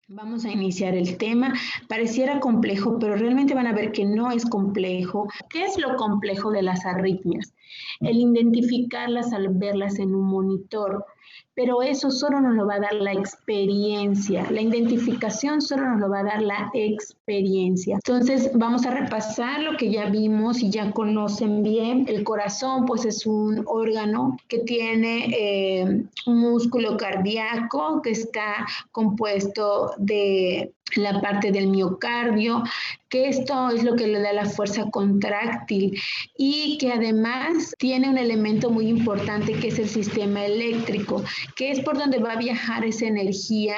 Vamos a iniciar el tema. Pareciera complejo, pero realmente van a ver que no es complejo. ¿Qué es lo complejo de las arritmias? El identificarlas al verlas en un monitor. Pero eso solo nos lo va a dar la experiencia. La identificación solo nos lo va a dar la experiencia. Entonces vamos a repasar lo que ya vimos y ya conocen bien. El corazón pues es un órgano que tiene un músculo cardíaco que está compuesto de la parte del miocardio, que esto es lo que le da la fuerza contráctil y que además tiene un elemento muy importante que es el sistema eléctrico, que es por donde va a viajar esa energía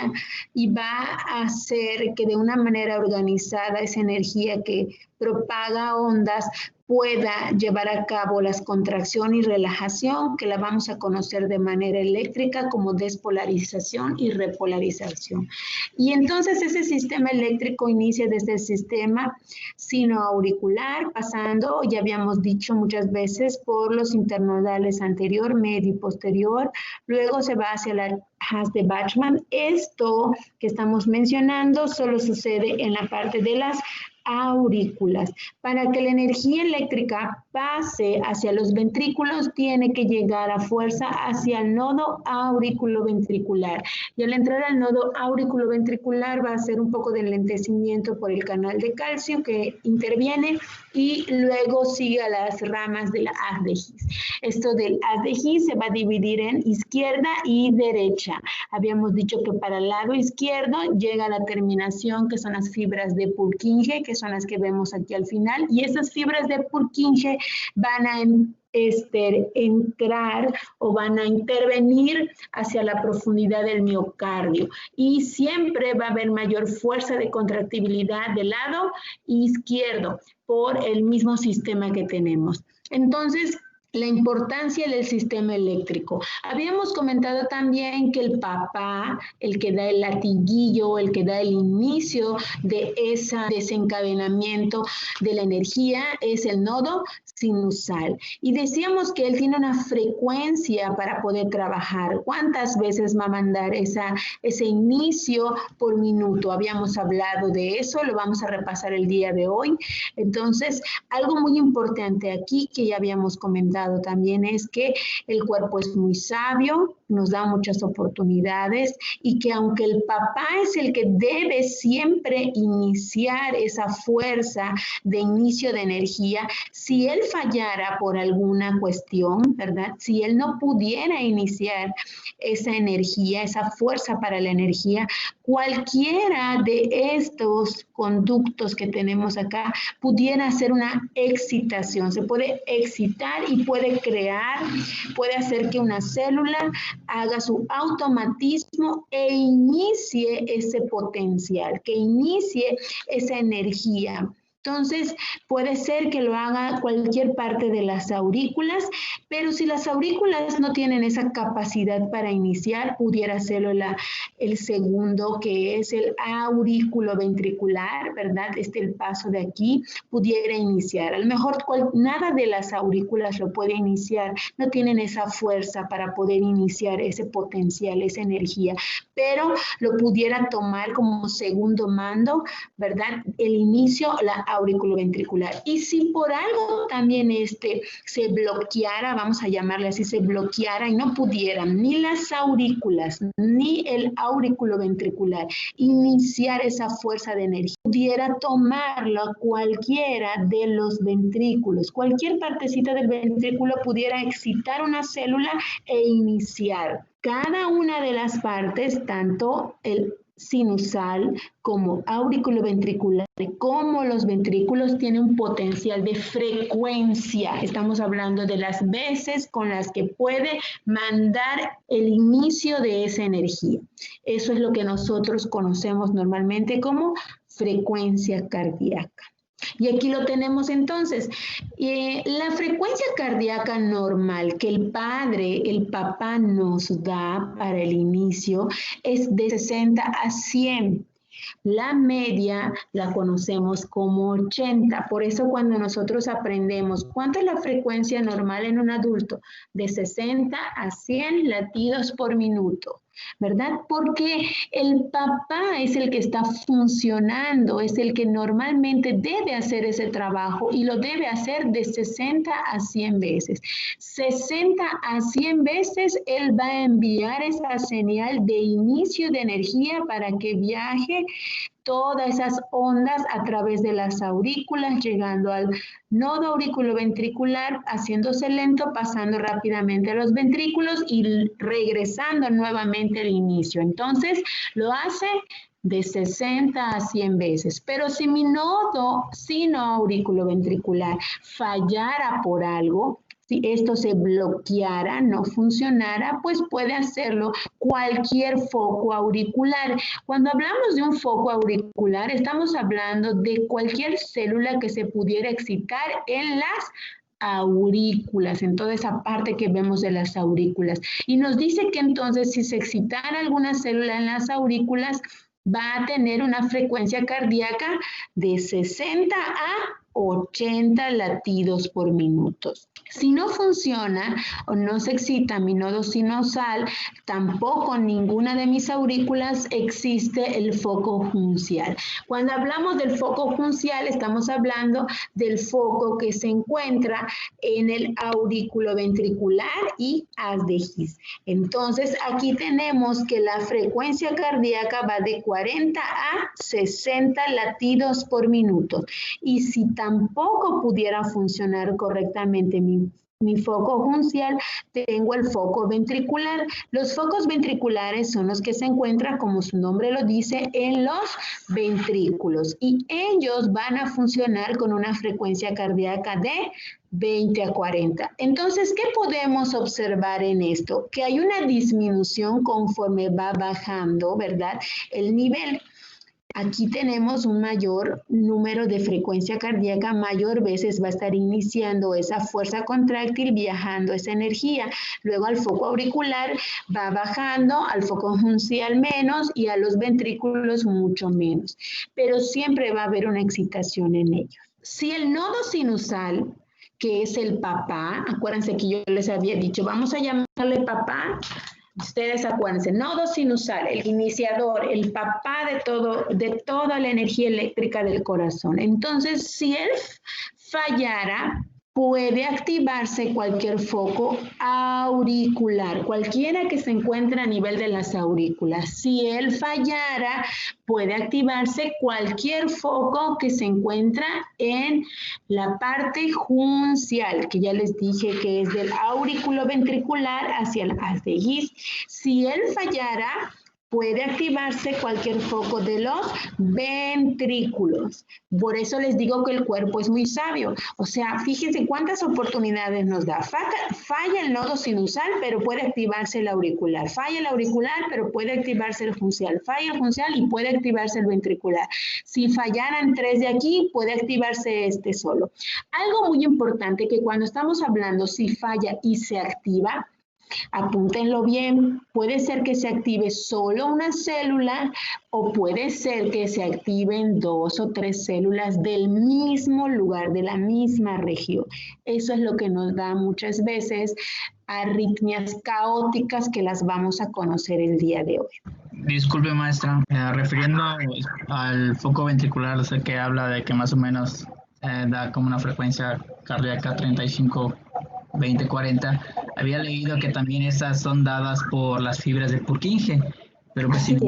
y va a hacer que de una manera organizada esa energía que propaga ondas pueda llevar a cabo la contracción y relajación, que la vamos a conocer de manera eléctrica como despolarización y repolarización. Y entonces ese sistema eléctrico inicia desde el sistema sinoauricular, pasando, ya habíamos dicho muchas veces, por los internodales anterior, medio y posterior, luego se va hacia la haz de Bachmann. Esto que estamos mencionando solo sucede en la parte de las aurículas. Para que la energía eléctrica pase hacia los ventrículos, tiene que llegar a fuerza hacia el nodo auriculoventricular. Y al entrar al nodo auriculoventricular va a hacer un poco de enlentecimiento por el canal de calcio que interviene y luego sigue a las ramas de la haz de His. Esto del haz de His se va a dividir en izquierda y derecha. Habíamos dicho que para el lado izquierdo llega a la terminación que son las fibras de Purkinje, que son las que vemos aquí al final, y esas fibras de Purkinje van a entrar o van a intervenir hacia la profundidad del miocardio y siempre va a haber mayor fuerza de contractibilidad del lado izquierdo por el mismo sistema que tenemos. Entonces, la importancia del sistema eléctrico. Habíamos comentado también que el papá, el que da el latiguillo, el que da el inicio de ese desencadenamiento de la energía es el nodo sinusal. Y decíamos que él tiene una frecuencia para poder trabajar. ¿Cuántas veces va a mandar ese inicio por minuto? Habíamos hablado de eso, lo vamos a repasar el día de hoy. Entonces, algo muy importante aquí que ya habíamos comentado también es que el cuerpo es muy sabio, nos da muchas oportunidades y que aunque el papá es el que debe siempre iniciar esa fuerza de inicio de energía, si él fallara por alguna cuestión, ¿verdad? Si él no pudiera iniciar esa energía, esa fuerza para la energía, cualquiera de estos conductos que tenemos acá pudiera hacer una excitación, se puede excitar y puede crear, puede hacer que una célula haga su automatismo e inicie ese potencial, que inicie esa energía. Entonces, puede ser que lo haga cualquier parte de las aurículas, pero si las aurículas no tienen esa capacidad para iniciar, pudiera hacerlo el segundo, que es el auriculoventricular, ¿verdad? El paso de aquí pudiera iniciar. A lo mejor nada de las aurículas lo puede iniciar, no tienen esa fuerza para poder iniciar ese potencial, esa energía, pero lo pudiera tomar como segundo mando, ¿verdad? El inicio, la auriculoventricular. Y si por algo también se bloqueara, vamos a llamarle así, se bloqueara y no pudieran ni las aurículas ni el auriculoventricular iniciar esa fuerza de energía, pudiera tomarlo cualquiera de los ventrículos, cualquier partecita del ventrículo pudiera excitar una célula e iniciar. Cada una de las partes, tanto el sinusal como auriculoventricular, como los ventrículos, tiene un potencial de frecuencia. Estamos hablando de las veces con las que puede mandar el inicio de esa energía. Eso es lo que nosotros conocemos normalmente como frecuencia cardíaca. Y aquí lo tenemos entonces. La frecuencia cardíaca normal que el papá nos da para el inicio es de 60 a 100. La media la conocemos como 80. Por eso cuando nosotros aprendemos cuánto es la frecuencia normal en un adulto, de 60 a 100 latidos por minuto. ¿verdad? Porque el papá es el que está funcionando, es el que normalmente debe hacer ese trabajo y lo debe hacer de 60 a 100 veces. 60 a 100 veces él va a enviar esa señal de inicio de energía para que viaje todas esas ondas a través de las aurículas, llegando al nodo auriculoventricular, haciéndose lento, pasando rápidamente a los ventrículos y regresando nuevamente al inicio. Entonces, lo hace de 60 a 100 veces. Pero si mi nodo sino auriculoventricular fallara por algo, si esto se bloqueara, no funcionara, pues puede hacerlo cualquier foco auricular. Cuando hablamos de un foco auricular, estamos hablando de cualquier célula que se pudiera excitar en las aurículas, en toda esa parte que vemos de las aurículas. Y nos dice que entonces si se excitara alguna célula en las aurículas, va a tener una frecuencia cardíaca de 60 a 80 latidos por minuto. Si no funciona o no se excita mi nodo sinusal, tampoco ninguna de mis aurículas existe el foco juncial. Cuando hablamos del foco juncial, estamos hablando del foco que se encuentra en el aurículo ventricular y haz de His. Entonces, aquí tenemos que la frecuencia cardíaca va de 40 a 60 latidos por minuto. Y si tampoco pudiera funcionar correctamente mi foco juncial, tengo el foco ventricular. Los focos ventriculares son los que se encuentran, como su nombre lo dice, en los ventrículos. Y ellos van a funcionar con una frecuencia cardíaca de 20 a 40. Entonces, ¿qué podemos observar en esto? Que hay una disminución conforme va bajando, ¿verdad?, el nivel. Aquí tenemos un mayor número de frecuencia cardíaca, mayor veces va a estar iniciando esa fuerza contráctil, viajando esa energía. Luego al foco auricular va bajando, al foco juncial menos y a los ventrículos mucho menos. Pero siempre va a haber una excitación en ellos. Si el nodo sinusal, que es el papá, acuérdense que yo les había dicho, vamos a llamarle papá. Ustedes acuérdense, nodo sinusal, el iniciador, el papá de toda la energía eléctrica del corazón. Entonces, si él fallara, puede activarse cualquier foco auricular, cualquiera que se encuentre a nivel de las aurículas. Si él fallara, puede activarse cualquier foco que se encuentra en la parte juncial, que ya les dije que es del aurículo ventricular hacia el haz de His. Si él fallara, puede activarse cualquier foco de los ventrículos. Por eso les digo que el cuerpo es muy sabio. O sea, fíjense cuántas oportunidades nos da. Falla el nodo sinusal, pero puede activarse el auricular. Falla el auricular, pero puede activarse el juncial. Falla el juncial y puede activarse el ventricular. Si fallaran 3 de aquí, puede activarse este solo. Algo muy importante que cuando estamos hablando si falla y se activa, apúntenlo bien, puede ser que se active solo una célula o puede ser que se activen 2 o 3 células del mismo lugar, de la misma región. Eso es lo que nos da muchas veces arritmias caóticas que las vamos a conocer el día de hoy. Disculpe, maestra, refiriendo al foco ventricular, sé que habla de que más o menos da como una frecuencia cardíaca 35, 20, 40. Había leído que también esas son dadas por las fibras de Purkinje, pero pues si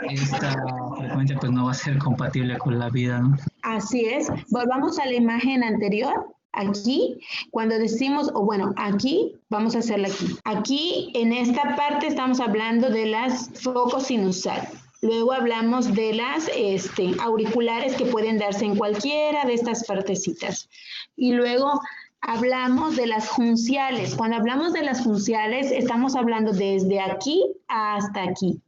esta frecuencia pues no va a ser compatible con la vida, ¿no? Así es. Volvamos a la imagen anterior. Aquí, cuando decimos, o bueno, aquí, vamos a hacerla aquí. Aquí, en esta parte, estamos hablando de las focos sinusal. Luego hablamos de las auriculares que pueden darse en cualquiera de estas partecitas. Y luego hablamos de las junciales. Cuando hablamos de las junciales, estamos hablando desde aquí hasta aquí.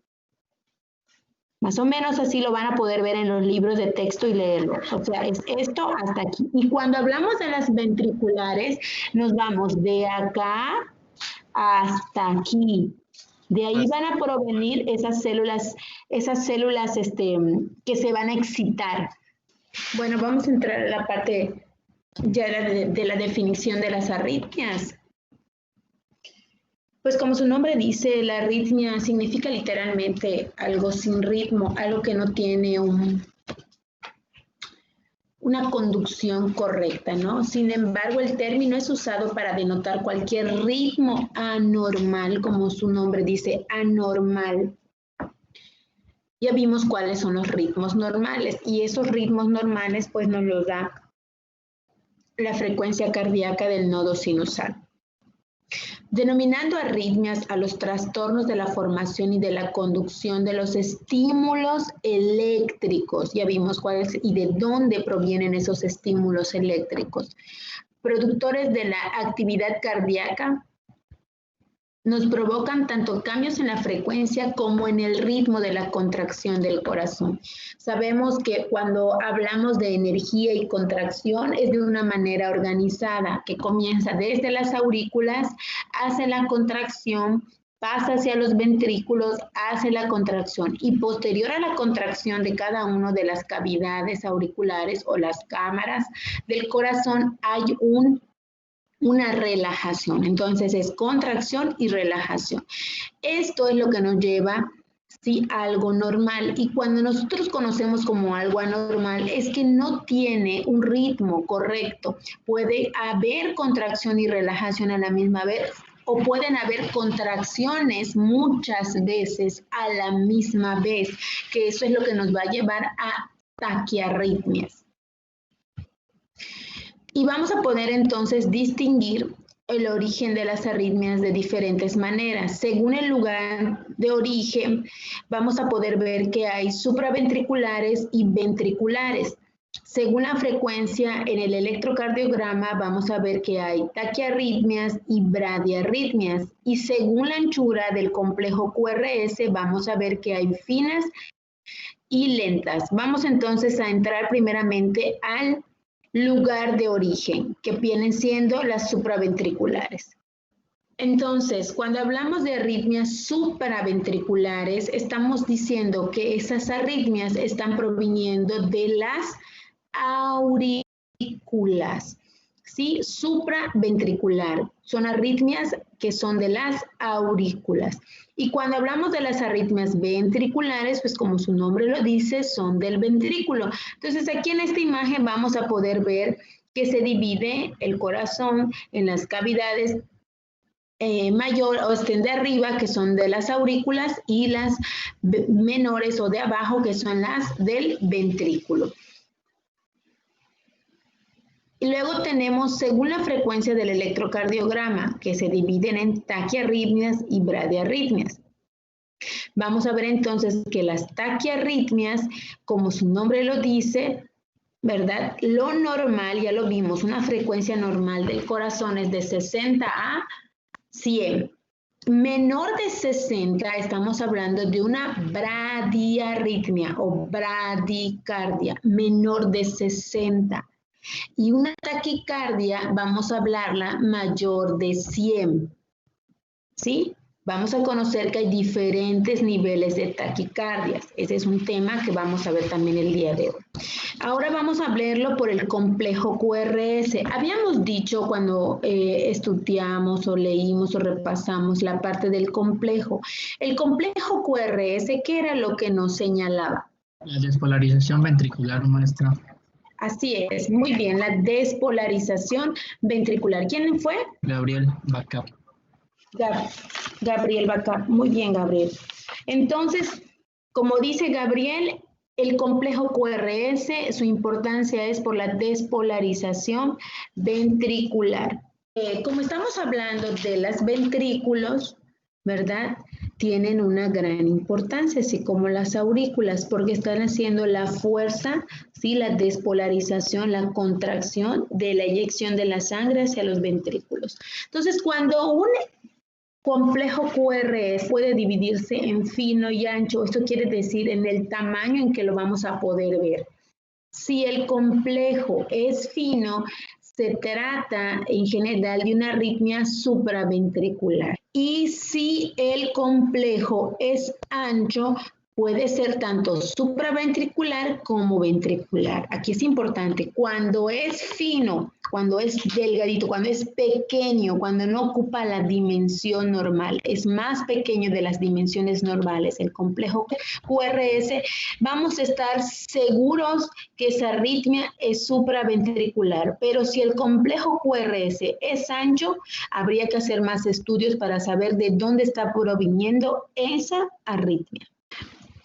Más o menos así lo van a poder ver en los libros de texto y leerlo. O sea, es esto hasta aquí. Y cuando hablamos de las ventriculares, nos vamos de acá hasta aquí. De ahí van a provenir esas células que se van a excitar. Bueno, vamos a entrar a la parte ya de la definición de las arritmias. Pues como su nombre dice, la arritmia significa literalmente algo sin ritmo, algo que no tiene una conducción correcta, ¿no? Sin embargo, el término es usado para denotar cualquier ritmo anormal, como su nombre dice, anormal. Ya vimos cuáles son los ritmos normales y esos ritmos normales pues nos los da la frecuencia cardíaca del nodo sinusal. Denominando arritmias a los trastornos de la formación y de la conducción de los estímulos eléctricos. Ya vimos cuáles y de dónde provienen esos estímulos eléctricos. Productores de la actividad cardíaca nos provocan tanto cambios en la frecuencia como en el ritmo de la contracción del corazón. Sabemos que cuando hablamos de energía y contracción es de una manera organizada, que comienza desde las aurículas, hace la contracción, pasa hacia los ventrículos, hace la contracción y posterior a la contracción de cada una de las cavidades auriculares o las cámaras del corazón hay una relajación. Entonces es contracción y relajación. Esto es lo que nos lleva a algo normal. Y cuando nosotros conocemos como algo anormal, es que no tiene un ritmo correcto. Puede haber contracción y relajación a la misma vez, o pueden haber contracciones muchas veces a la misma vez, que eso es lo que nos va a llevar a taquiarritmias. Y vamos a poder entonces distinguir el origen de las arritmias de diferentes maneras. Según el lugar de origen, vamos a poder ver que hay supraventriculares y ventriculares. Según la frecuencia en el electrocardiograma, vamos a ver que hay taquiarritmias y bradiarritmias. Y según la anchura del complejo QRS, vamos a ver que hay finas y lentas. Vamos entonces a entrar primeramente al lugar de origen, que vienen siendo las supraventriculares. Entonces, cuando hablamos de arritmias supraventriculares, estamos diciendo que esas arritmias están proviniendo de las aurículas, ¿sí? Supraventricular. Son arritmias que son de las aurículas. Y cuando hablamos de las arritmias ventriculares, pues como su nombre lo dice, son del ventrículo. Entonces aquí en esta imagen vamos a poder ver que se divide el corazón en las cavidades mayor o de arriba, que son de las aurículas, y las menores o de abajo, que son las del ventrículo. Y luego tenemos, según la frecuencia del electrocardiograma, que se dividen en taquiarritmias y bradiarritmias. Vamos a ver entonces que las taquiarritmias, como su nombre lo dice, ¿verdad? Lo normal, ya lo vimos, una frecuencia normal del corazón es de 60 a 100. Menor de 60, estamos hablando de una bradiarritmia o bradicardia, menor de 60. Y una taquicardia, vamos a hablarla mayor de 100, ¿sí? Vamos a conocer que hay diferentes niveles de taquicardias. Ese es un tema que vamos a ver también el día de hoy. Ahora vamos a verlo por el complejo QRS. Habíamos dicho cuando estudiamos o leímos o repasamos la parte del complejo. El complejo QRS, ¿qué era lo que nos señalaba? La despolarización ventricular, maestra. Así es, muy bien, la despolarización ventricular. ¿Quién fue? Gabriel Bacap. Gabriel Bacap, muy bien, Gabriel. Entonces, como dice Gabriel, el complejo QRS, su importancia es por la despolarización ventricular. Como estamos hablando de los ventrículos, ¿verdad? Tienen una gran importancia, así como las aurículas, porque están haciendo la fuerza, ¿sí? La despolarización, la contracción de la eyección de la sangre hacia los ventrículos. Entonces, cuando un complejo QRS puede dividirse en fino y ancho, esto quiere decir en el tamaño en que lo vamos a poder ver. Si el complejo es fino, se trata en general de una arritmia supraventricular. Y si el complejo es ancho, puede ser tanto supraventricular como ventricular. Aquí es importante, cuando es fino cuando es delgadito, cuando es pequeño, cuando no ocupa la dimensión normal, es más pequeño de las dimensiones normales, el complejo QRS, vamos a estar seguros que esa arritmia es supraventricular. Pero si el complejo QRS es ancho, habría que hacer más estudios para saber de dónde está proviniendo esa arritmia.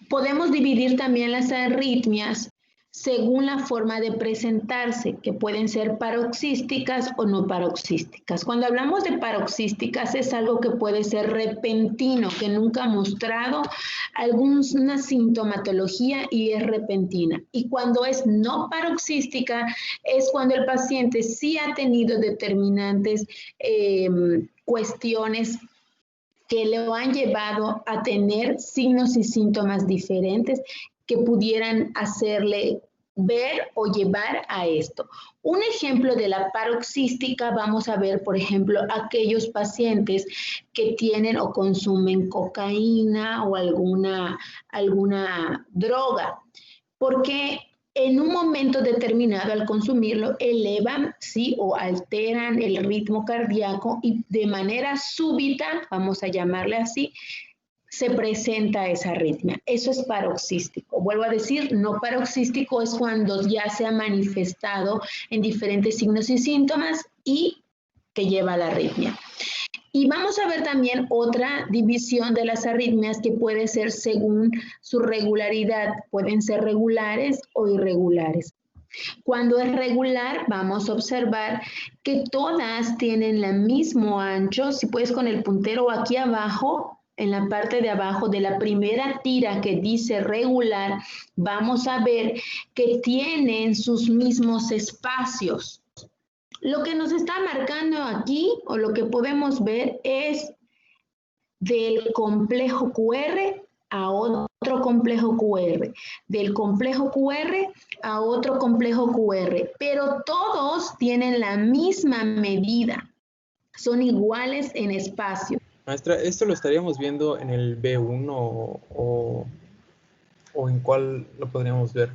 Podemos dividir también las arritmias según la forma de presentarse, que pueden ser paroxísticas o no paroxísticas. Cuando hablamos de paroxísticas es algo que puede ser repentino, que nunca ha mostrado alguna sintomatología y es repentina. Y cuando es no paroxística es cuando el paciente sí ha tenido determinantes cuestiones que lo han llevado a tener signos y síntomas diferentes que pudieran hacerle ver o llevar a esto. Un ejemplo de la paroxística, vamos a ver, por ejemplo, aquellos pacientes que tienen o consumen cocaína o alguna droga, porque en un momento determinado al consumirlo elevan, sí, o alteran el ritmo cardíaco y de manera súbita, vamos a llamarle así, se presenta esa arritmia. Eso es paroxístico. Vuelvo a decir, no paroxístico es cuando ya se ha manifestado en diferentes signos y síntomas y te lleva a la arritmia. Y vamos a ver también otra división de las arritmias que puede ser según su regularidad. Pueden ser regulares o irregulares. Cuando es regular, vamos a observar que todas tienen el mismo ancho. Si puedes con el puntero aquí abajo, en la parte de abajo de la primera tira que dice regular, vamos a ver que tienen sus mismos espacios. Lo que nos está marcando aquí, o lo que podemos ver, es del complejo QR a otro complejo QR, del complejo QR a otro complejo QR, pero todos tienen la misma medida, son iguales en espacio. Maestra, ¿esto lo estaríamos viendo en el B1 o en cuál lo podríamos ver?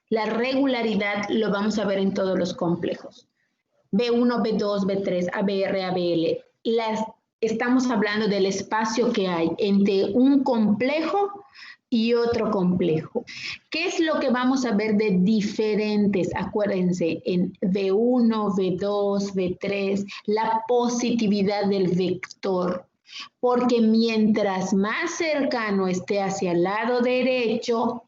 La regularidad lo vamos a ver en todos los complejos. B1, B2, B3, ABR, ABL. Estamos hablando del espacio que hay entre un complejo y otro complejo. ¿Qué es lo que vamos a ver de diferentes? Acuérdense, en B1, B2, B3, la positividad del vector. Porque mientras más cercano esté hacia el lado derecho,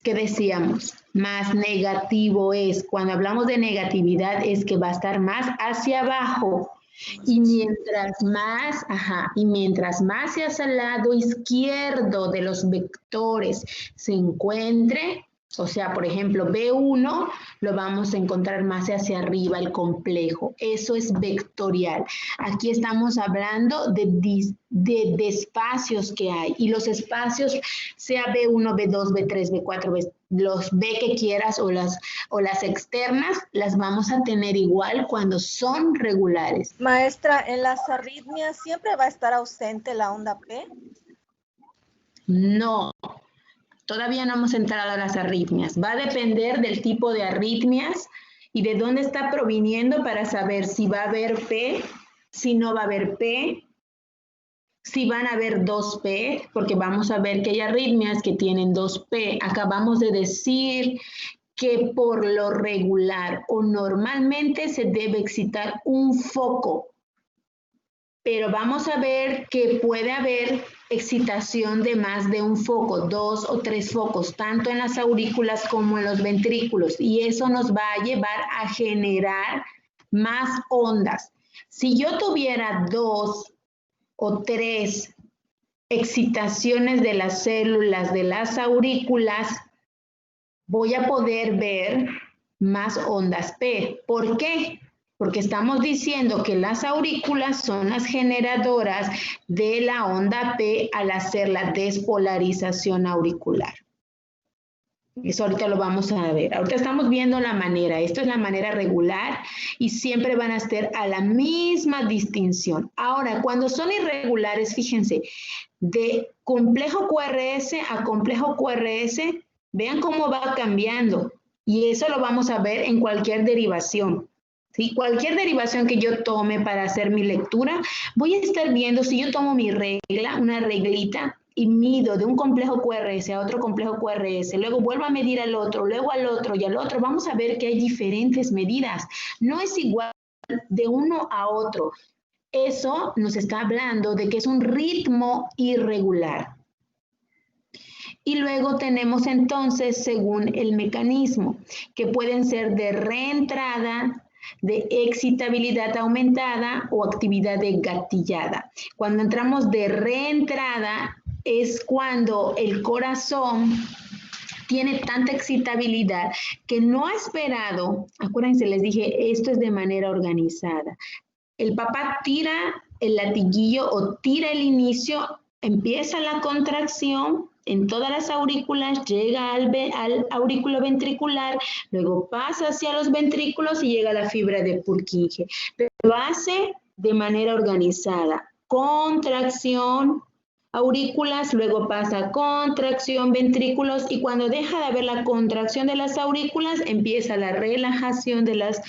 ¿qué decíamos? Más negativo es. Cuando hablamos de negatividad es que va a estar más hacia abajo. Y mientras más hacia el lado izquierdo de los vectores se encuentre, o sea, por ejemplo, B1 lo vamos a encontrar más hacia arriba, el complejo. Eso es vectorial. Aquí estamos hablando de espacios que hay. Y los espacios, sea B1, B2, B3, B4, los B que quieras o las externas, las vamos a tener igual cuando son regulares. Maestra, ¿en las arritmias siempre va a estar ausente la onda P? No. Todavía no hemos entrado a las arritmias. Va a depender del tipo de arritmias y de dónde está proviniendo para saber si va a haber P, si no va a haber P, si van a haber 2P, porque vamos a ver que hay arritmias que tienen 2P. Acabamos de decir que por lo regular o normalmente se debe excitar un foco. Pero vamos a ver que puede haber excitación de más de un foco, 2 o 3 focos, tanto en las aurículas como en los ventrículos, y eso nos va a llevar a generar más ondas. Si yo tuviera 2 o 3 excitaciones de las células de las aurículas, voy a poder ver más ondas P. ¿Por qué? Porque estamos diciendo que las aurículas son las generadoras de la onda P al hacer la despolarización auricular. Eso ahorita lo vamos a ver. Ahorita estamos viendo la manera. Esto es la manera regular y siempre van a estar a la misma distinción. Ahora, cuando son irregulares, fíjense, de complejo QRS a complejo QRS, vean cómo va cambiando. Y eso lo vamos a ver en cualquier derivación. ¿sí? Cualquier derivación que yo tome para hacer mi lectura, voy a estar viendo si yo tomo mi regla, una reglita, y mido de un complejo QRS a otro complejo QRS, luego vuelvo a medir al otro, luego al otro y al otro, vamos a ver que hay diferentes medidas. No es igual de uno a otro. Eso nos está hablando de que es un ritmo irregular. Y luego tenemos entonces, según el mecanismo, que pueden ser de reentrada, de excitabilidad aumentada o actividad de gatillada. Cuando entramos de reentrada es cuando el corazón tiene tanta excitabilidad que no ha esperado, acuérdense, les dije, esto es de manera organizada. El papá tira el latiguillo o tira el inicio, empieza la contracción en todas las aurículas, llega al aurículo ventricular, luego pasa hacia los ventrículos y llega a la fibra de Purkinje. Pero lo hace de manera organizada. Contracción, aurículas, luego pasa a contracción, ventrículos, y cuando deja de haber la contracción de las aurículas, empieza la relajación de las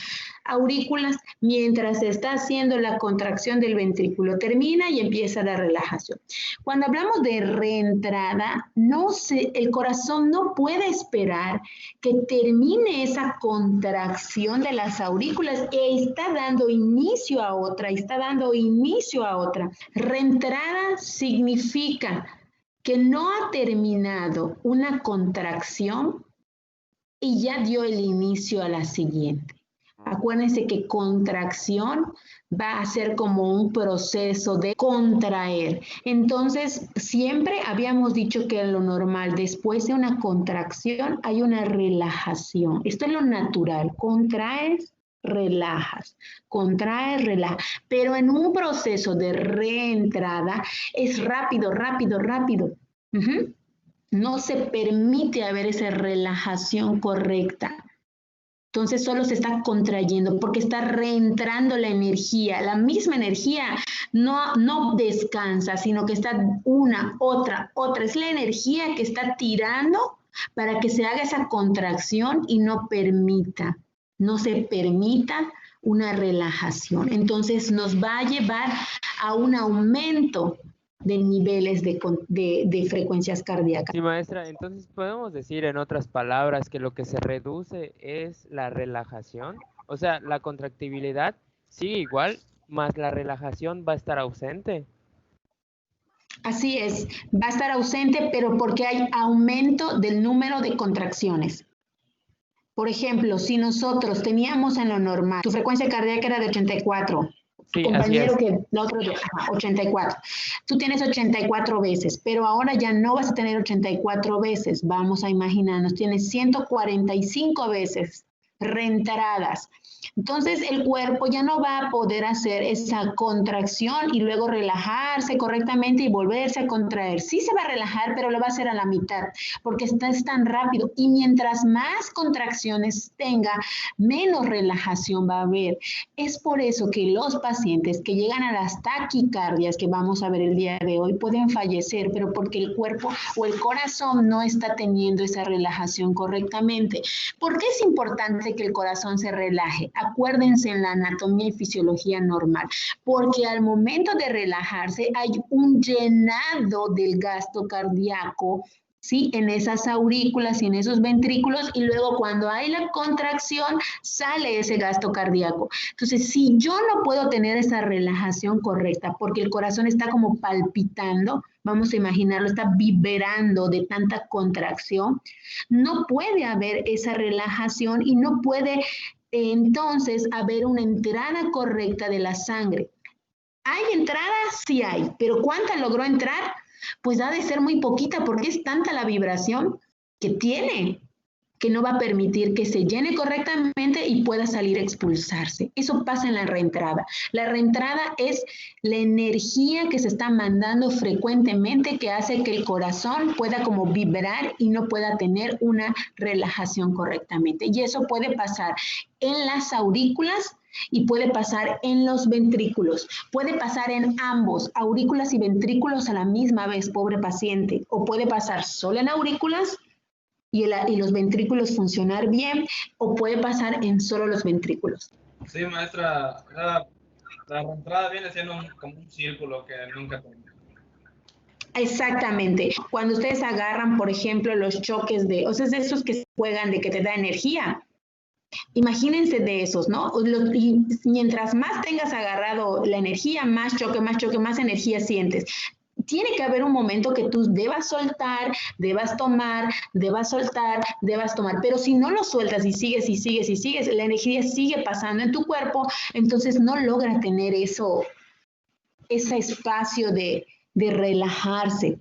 aurículas mientras se está haciendo la contracción del ventrículo. Termina y empieza la relajación. Cuando hablamos de reentrada, el corazón no puede esperar que termine esa contracción de las aurículas e está dando inicio a otra, Reentrada significa que no ha terminado una contracción y ya dio el inicio a la siguiente. Acuérdense que contracción va a ser como un proceso de contraer. Entonces, siempre habíamos dicho que lo normal, después de una contracción hay una relajación. Esto es lo natural. Contraes, relajas. Contraes, relajas. Pero en un proceso de reentrada es rápido. No se permite haber esa relajación correcta. Entonces solo se está contrayendo porque está reentrando la energía. La misma energía no descansa, sino que está una, otra. Es la energía que está tirando para que se haga esa contracción y no se permita una relajación. Entonces nos va a llevar a un aumento de niveles de frecuencias cardíacas. Sí, maestra, entonces podemos decir en otras palabras que lo que se reduce es la relajación, o sea, la contractibilidad sigue igual, más la relajación va a estar ausente. Así es, va a estar ausente, pero porque hay aumento del número de contracciones. Por ejemplo, si nosotros teníamos en lo normal, tu frecuencia cardíaca era de 84, Sí, compañero que la otra 84. Tú tienes 84 veces, pero ahora ya no vas a tener 84 veces. Vamos a imaginarnos, tienes 145 veces reentradas. Entonces el cuerpo ya no va a poder hacer esa contracción y luego relajarse correctamente y volverse a contraer. Sí se va a relajar, pero lo va a hacer a la mitad porque es tan rápido. Y mientras más contracciones tenga, menos relajación va a haber. Es por eso que los pacientes que llegan a las taquicardias que vamos a ver el día de hoy pueden fallecer, pero porque el cuerpo o el corazón no está teniendo esa relajación correctamente. ¿Por qué es importante que el corazón se relaje? Acuérdense en la anatomía y fisiología normal, porque al momento de relajarse hay un llenado del gasto cardíaco, ¿sí? En esas aurículas y en esos ventrículos, y luego cuando hay la contracción sale ese gasto cardíaco. Entonces, si yo no puedo tener esa relajación correcta porque el corazón está como palpitando, vamos a imaginarlo, está vibrando de tanta contracción, no puede haber esa relajación y no puede entonces haber una entrada correcta de la sangre. ¿Hay entrada? Sí hay, pero ¿cuánta logró entrar? Pues ha de ser muy poquita porque es tanta la vibración que tiene que no va a permitir que se llene correctamente y pueda salir a expulsarse. Eso pasa en la reentrada. La reentrada es la energía que se está mandando frecuentemente que hace que el corazón pueda como vibrar y no pueda tener una relajación correctamente. Y eso puede pasar en las aurículas y puede pasar en los ventrículos. Puede pasar en ambos, aurículas y ventrículos a la misma vez, pobre paciente. O puede pasar solo en aurículas y los ventrículos funcionar bien, o puede pasar en solo los ventrículos. Sí, maestra, la reentrada viene siendo como un círculo que nunca termina. Exactamente. Cuando ustedes agarran, por ejemplo, los choques de, o sea, es de esos que se juegan de que te da energía. Imagínense de esos, ¿no? Y mientras más tengas agarrado la energía, más choque, más energía sientes. Tiene que haber un momento que tú debas soltar, debas tomar, debas soltar, debas tomar. Pero si no lo sueltas y sigues, la energía sigue pasando en tu cuerpo, entonces no logra tener ese espacio de relajarse.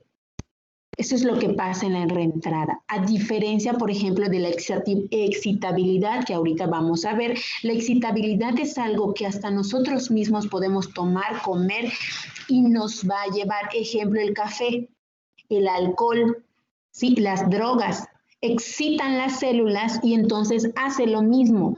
Eso es lo que pasa en la reentrada. A diferencia, por ejemplo, de la excitabilidad que ahorita vamos a ver, la excitabilidad es algo que hasta nosotros mismos podemos tomar, comer y nos va a llevar, ejemplo, el café, el alcohol, ¿sí? Las drogas excitan las células y entonces hace lo mismo.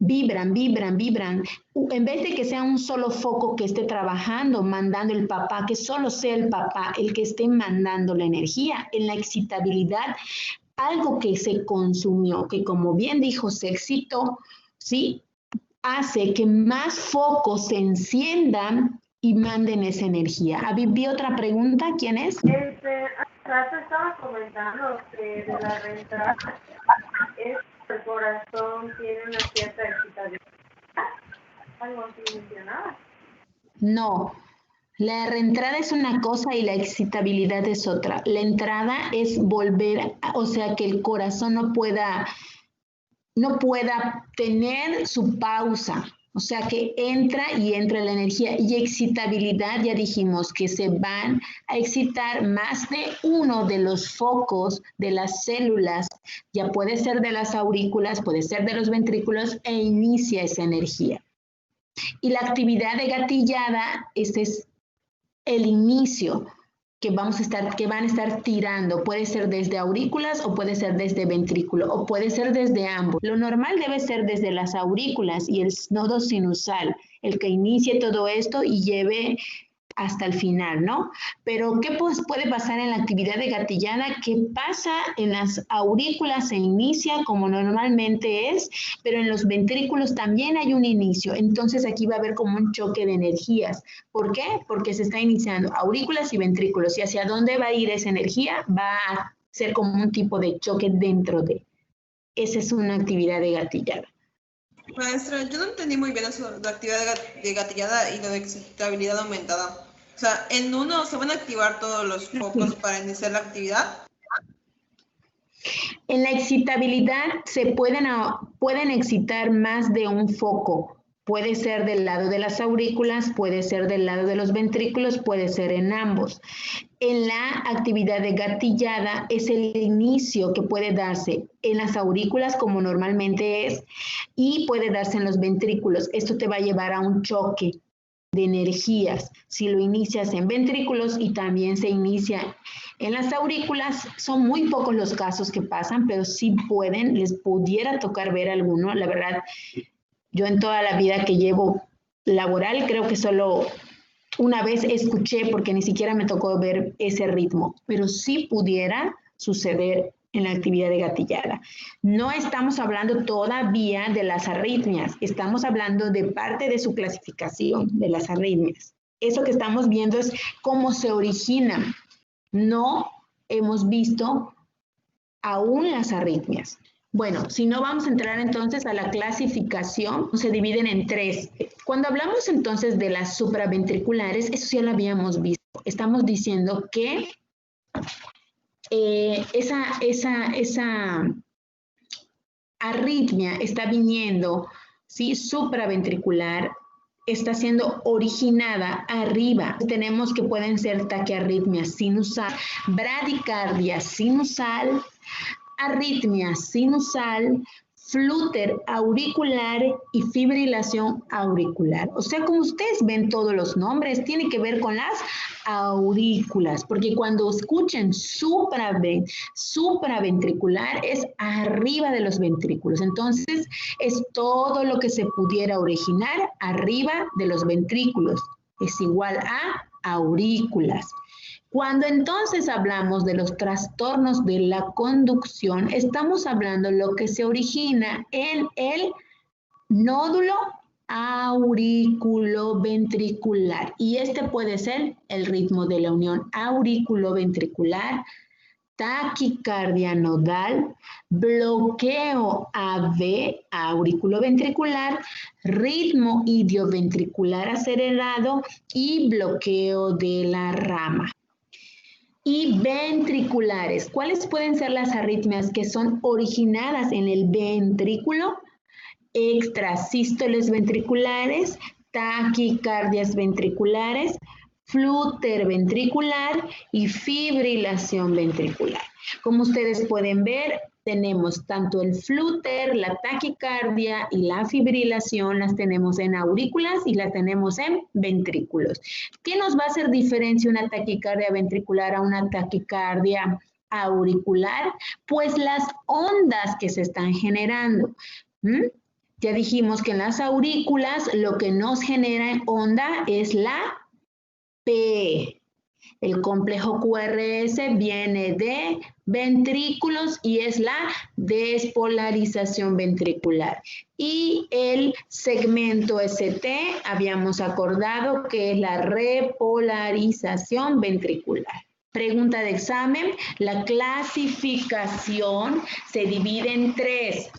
Vibran. En vez de que sea un solo foco que esté trabajando, mandando el papá, que solo sea el papá el que esté mandando la energía. En la excitabilidad, algo que se consumió, que como bien dijo, se excitó, ¿sí? Hace que más focos se enciendan y manden esa energía. ¿Vi otra pregunta? ¿Quién es? Rato estaba comentando que de la reentrada es el corazón tiene una cierta excitabilidad. Algo así mencionaba. No, la reentrada es una cosa y la excitabilidad es otra. La entrada es volver, o sea, que el corazón no pueda tener su pausa. O sea, que entra la energía. Y excitabilidad, ya dijimos que se van a excitar más de uno de los focos de las células. Ya puede ser de las aurículas, puede ser de los ventrículos e inicia esa energía. Y la actividad de gatillada, este es el inicio que van a estar tirando. Puede ser desde aurículas o puede ser desde ventrículo o puede ser desde ambos. Lo normal debe ser desde las aurículas y el nodo sinusal, el que inicie todo esto y lleve hasta el final, ¿no? Pero ¿qué puede pasar en la actividad de gatillada? ¿Qué pasa en las aurículas? Se inicia como normalmente es, pero en los ventrículos también hay un inicio. Entonces aquí va a haber como un choque de energías. ¿Por qué? Porque se está iniciando aurículas y ventrículos. ¿Y hacia dónde va a ir esa energía? Va a ser como un tipo de choque dentro de. Esa es una actividad de gatillada. Maestra, yo no entendí muy bien eso, la actividad de gatillada y lo de excitabilidad aumentada. O sea, en uno se van a activar todos los focos para iniciar la actividad. En la excitabilidad se pueden excitar más de un foco. Puede ser del lado de las aurículas, puede ser del lado de los ventrículos, puede ser en ambos. En la actividad de gatillada es el inicio que puede darse en las aurículas como normalmente es y puede darse en los ventrículos. Esto te va a llevar a un choque de energías. Si lo inicias en ventrículos y también se inicia en las aurículas, son muy pocos los casos que pasan, pero sí les pudiera tocar ver alguno. La verdad, yo en toda la vida que llevo laboral, creo que solo una vez escuché, porque ni siquiera me tocó ver ese ritmo, pero sí pudiera suceder en la actividad de gatillada. No estamos hablando todavía de las arritmias, estamos hablando de parte de su clasificación de las arritmias. Eso que estamos viendo es cómo se originan. No hemos visto aún las arritmias. Bueno, si no, vamos a entrar entonces a la clasificación. Se dividen en tres. Cuando hablamos entonces de las supraventriculares, eso ya lo habíamos visto. Estamos diciendo que esa arritmia está viniendo, ¿sí? Supraventricular, está siendo originada arriba. Tenemos que pueden ser taquiarritmia sinusal, bradicardia sinusal, arritmia sinusal, flúter auricular y fibrilación auricular. O sea, como ustedes ven todos los nombres, tiene que ver con las aurículas, porque cuando escuchen supraventricular es arriba de los ventrículos. Entonces, es todo lo que se pudiera originar arriba de los ventrículos. Es igual a aurículas. Cuando entonces hablamos de los trastornos de la conducción, estamos hablando de lo que se origina en el nódulo auriculoventricular. Y este puede ser el ritmo de la unión auriculoventricular, taquicardia nodal, bloqueo AV, auriculoventricular, ritmo idioventricular acelerado y bloqueo de la rama. Y ventriculares. ¿Cuáles pueden ser las arritmias que son originadas en el ventrículo? Extrasístoles ventriculares, taquicardias ventriculares, flúter ventricular y fibrilación ventricular. Como ustedes pueden ver, tenemos tanto el flúter, la taquicardia y la fibrilación, las tenemos en aurículas y las tenemos en ventrículos. ¿Qué nos va a hacer diferencia una taquicardia ventricular a una taquicardia auricular? Pues las ondas que se están generando. Ya dijimos que en las aurículas lo que nos genera onda es la P. El complejo QRS viene de ventrículos y es la despolarización ventricular. Y el segmento ST habíamos acordado que es la repolarización ventricular. Pregunta de examen. La clasificación se divide en tres: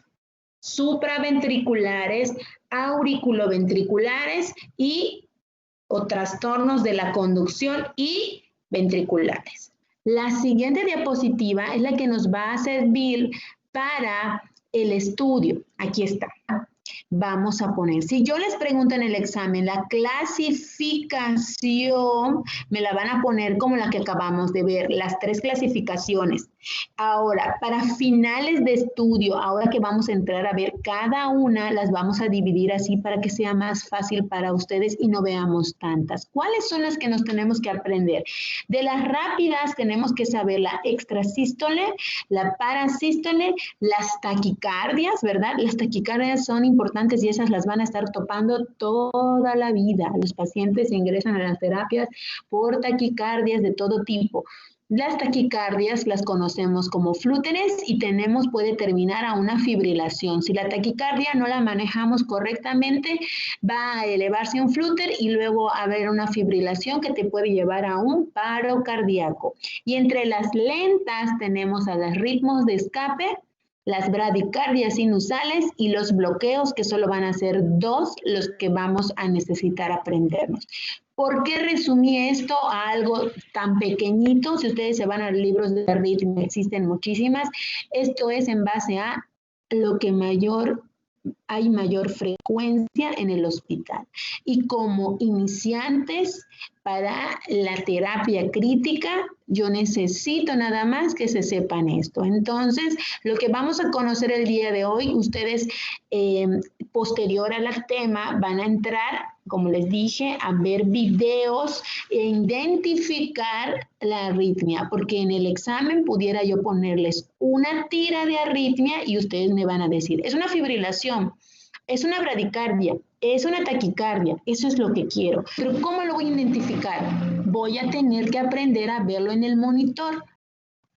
supraventriculares, auriculoventriculares o trastornos de la conducción y ventriculares. La siguiente diapositiva es la que nos va a servir para el estudio. Aquí está. Vamos a poner, si yo les pregunto en el examen, la clasificación, me la van a poner como la que acabamos de ver, las tres clasificaciones. Ahora, para finales de estudio, ahora que vamos a entrar a ver cada una, las vamos a dividir así para que sea más fácil para ustedes y no veamos tantas. ¿Cuáles son las que nos tenemos que aprender? De las rápidas tenemos que saber la extrasístole, la parasístole, las taquicardias, ¿verdad? Las taquicardias son importantes y esas las van a estar topando toda la vida. Los pacientes ingresan a las terapias por taquicardias de todo tipo. Las taquicardias las conocemos como flúteres y puede terminar a una fibrilación. Si la taquicardia no la manejamos correctamente, va a elevarse un flúter y luego a haber una fibrilación que te puede llevar a un paro cardíaco. Y entre las lentas tenemos a los ritmos de escape, las bradicardias sinusales y los bloqueos, que solo van a ser dos los que vamos a necesitar aprendernos. ¿Por qué resumí esto a algo tan pequeñito? Si ustedes se van a los libros de arritmia, existen muchísimas. Esto es en base a lo que hay mayor frecuencia en el hospital. Y como iniciantes para la terapia crítica, yo necesito nada más que se sepan esto. Entonces, lo que vamos a conocer el día de hoy, ustedes posterior al tema van a entrar, como les dije, a ver videos e identificar la arritmia, porque en el examen pudiera yo ponerles una tira de arritmia y ustedes me van a decir, es una fibrilación, es una bradicardia, es una taquicardia, eso es lo que quiero. Pero ¿cómo lo voy a identificar? Voy a tener que aprender a verlo en el monitor.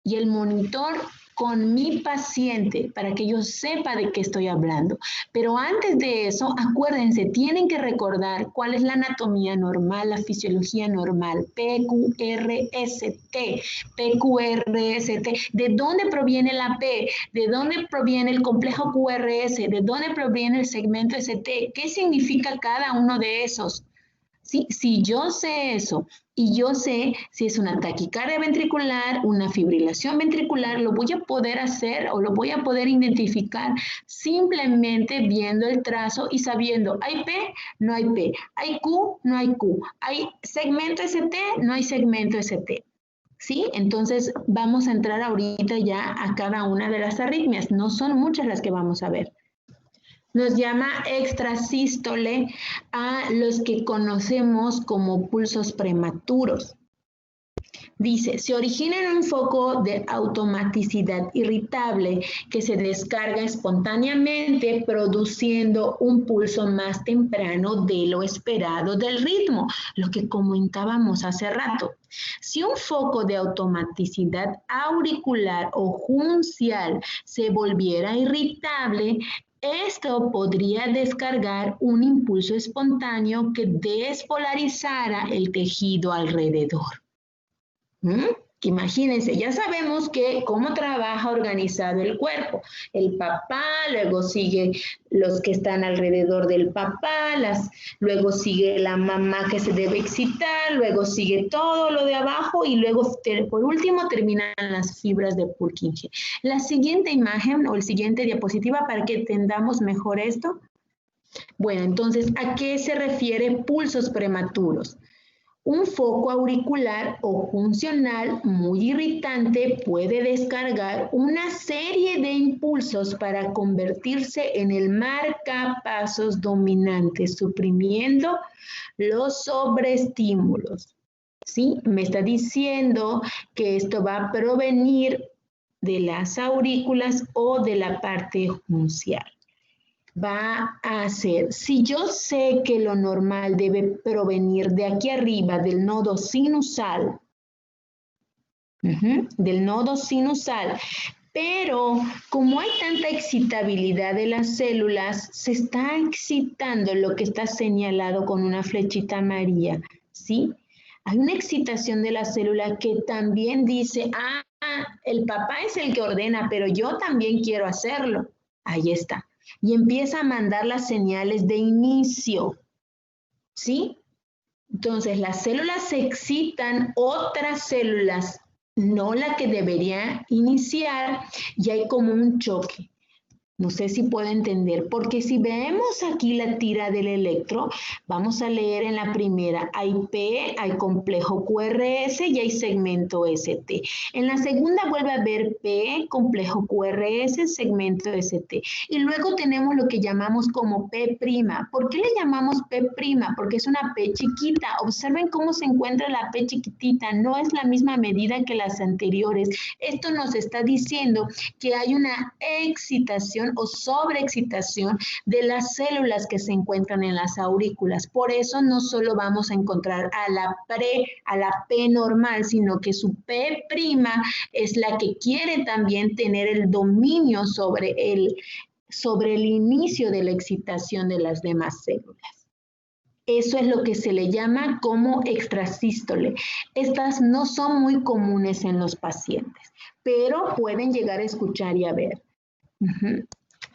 Y el monitor con mi paciente para que yo sepa de qué estoy hablando. Pero antes de eso, acuérdense, tienen que recordar cuál es la anatomía normal, la fisiología normal, PQRST, ¿de dónde proviene la P? ¿De dónde proviene el complejo QRS? ¿De dónde proviene el segmento ST? ¿Qué significa cada uno de esos? Si yo sé eso y yo sé si es una taquicardia ventricular, una fibrilación ventricular, lo voy a poder hacer o lo voy a poder identificar simplemente viendo el trazo y sabiendo, ¿hay P? No hay P. ¿Hay Q? No hay Q. ¿Hay segmento ST? No hay segmento ST. ¿Sí? Entonces vamos a entrar ahorita ya a cada una de las arritmias. No son muchas las que vamos a ver. Nos llama extrasístole a los que conocemos como pulsos prematuros. Dice, se origina en un foco de automaticidad irritable que se descarga espontáneamente produciendo un pulso más temprano de lo esperado del ritmo, lo que comentábamos hace rato. Si un foco de automaticidad auricular o juncial se volviera irritable, esto podría descargar un impulso espontáneo que despolarizara el tejido alrededor. Imagínense, ya sabemos cómo trabaja organizado el cuerpo. El papá, luego sigue los que están alrededor del papá, luego sigue la mamá que se debe excitar, luego sigue todo lo de abajo y luego por último terminan las fibras de Purkinje. La siguiente imagen o el siguiente diapositiva para que entendamos mejor esto. Bueno, entonces, ¿a qué se refiere pulsos prematuros? Un foco auricular o funcional muy irritante puede descargar una serie de impulsos para convertirse en el marcapasos dominante, suprimiendo los sobreestímulos. ¿Sí? Me está diciendo que esto va a provenir de las aurículas o de la parte juncial. Va a ser, si yo sé que lo normal debe provenir de aquí arriba, del nodo sinusal, pero como hay tanta excitabilidad de las células, se está excitando lo que está señalado con una flechita amarilla, ¿sí? Hay una excitación de la célula que también dice, el papá es el que ordena, pero yo también quiero hacerlo. Ahí está. Y empieza a mandar las señales de inicio, ¿sí? Entonces, las células se excitan, otras células, no la que debería iniciar, y hay como un choque. No sé si puedo entender, porque si vemos aquí la tira del electro, vamos a leer en la primera, hay P, hay complejo QRS y hay segmento ST. En la segunda vuelve a haber P, complejo QRS, segmento ST. Y luego tenemos lo que llamamos como P'. ¿Por qué le llamamos P'? Porque es una P chiquita. Observen cómo se encuentra la P chiquitita. No es la misma medida que las anteriores. Esto nos está diciendo que hay una excitación o sobreexcitación de las células que se encuentran en las aurículas. Por eso no solo vamos a encontrar a la P normal, sino que su P' es la que quiere también tener el dominio sobre el inicio de la excitación de las demás células. Eso es lo que se le llama como extrasístole. Estas no son muy comunes en los pacientes, pero pueden llegar a escuchar y a ver.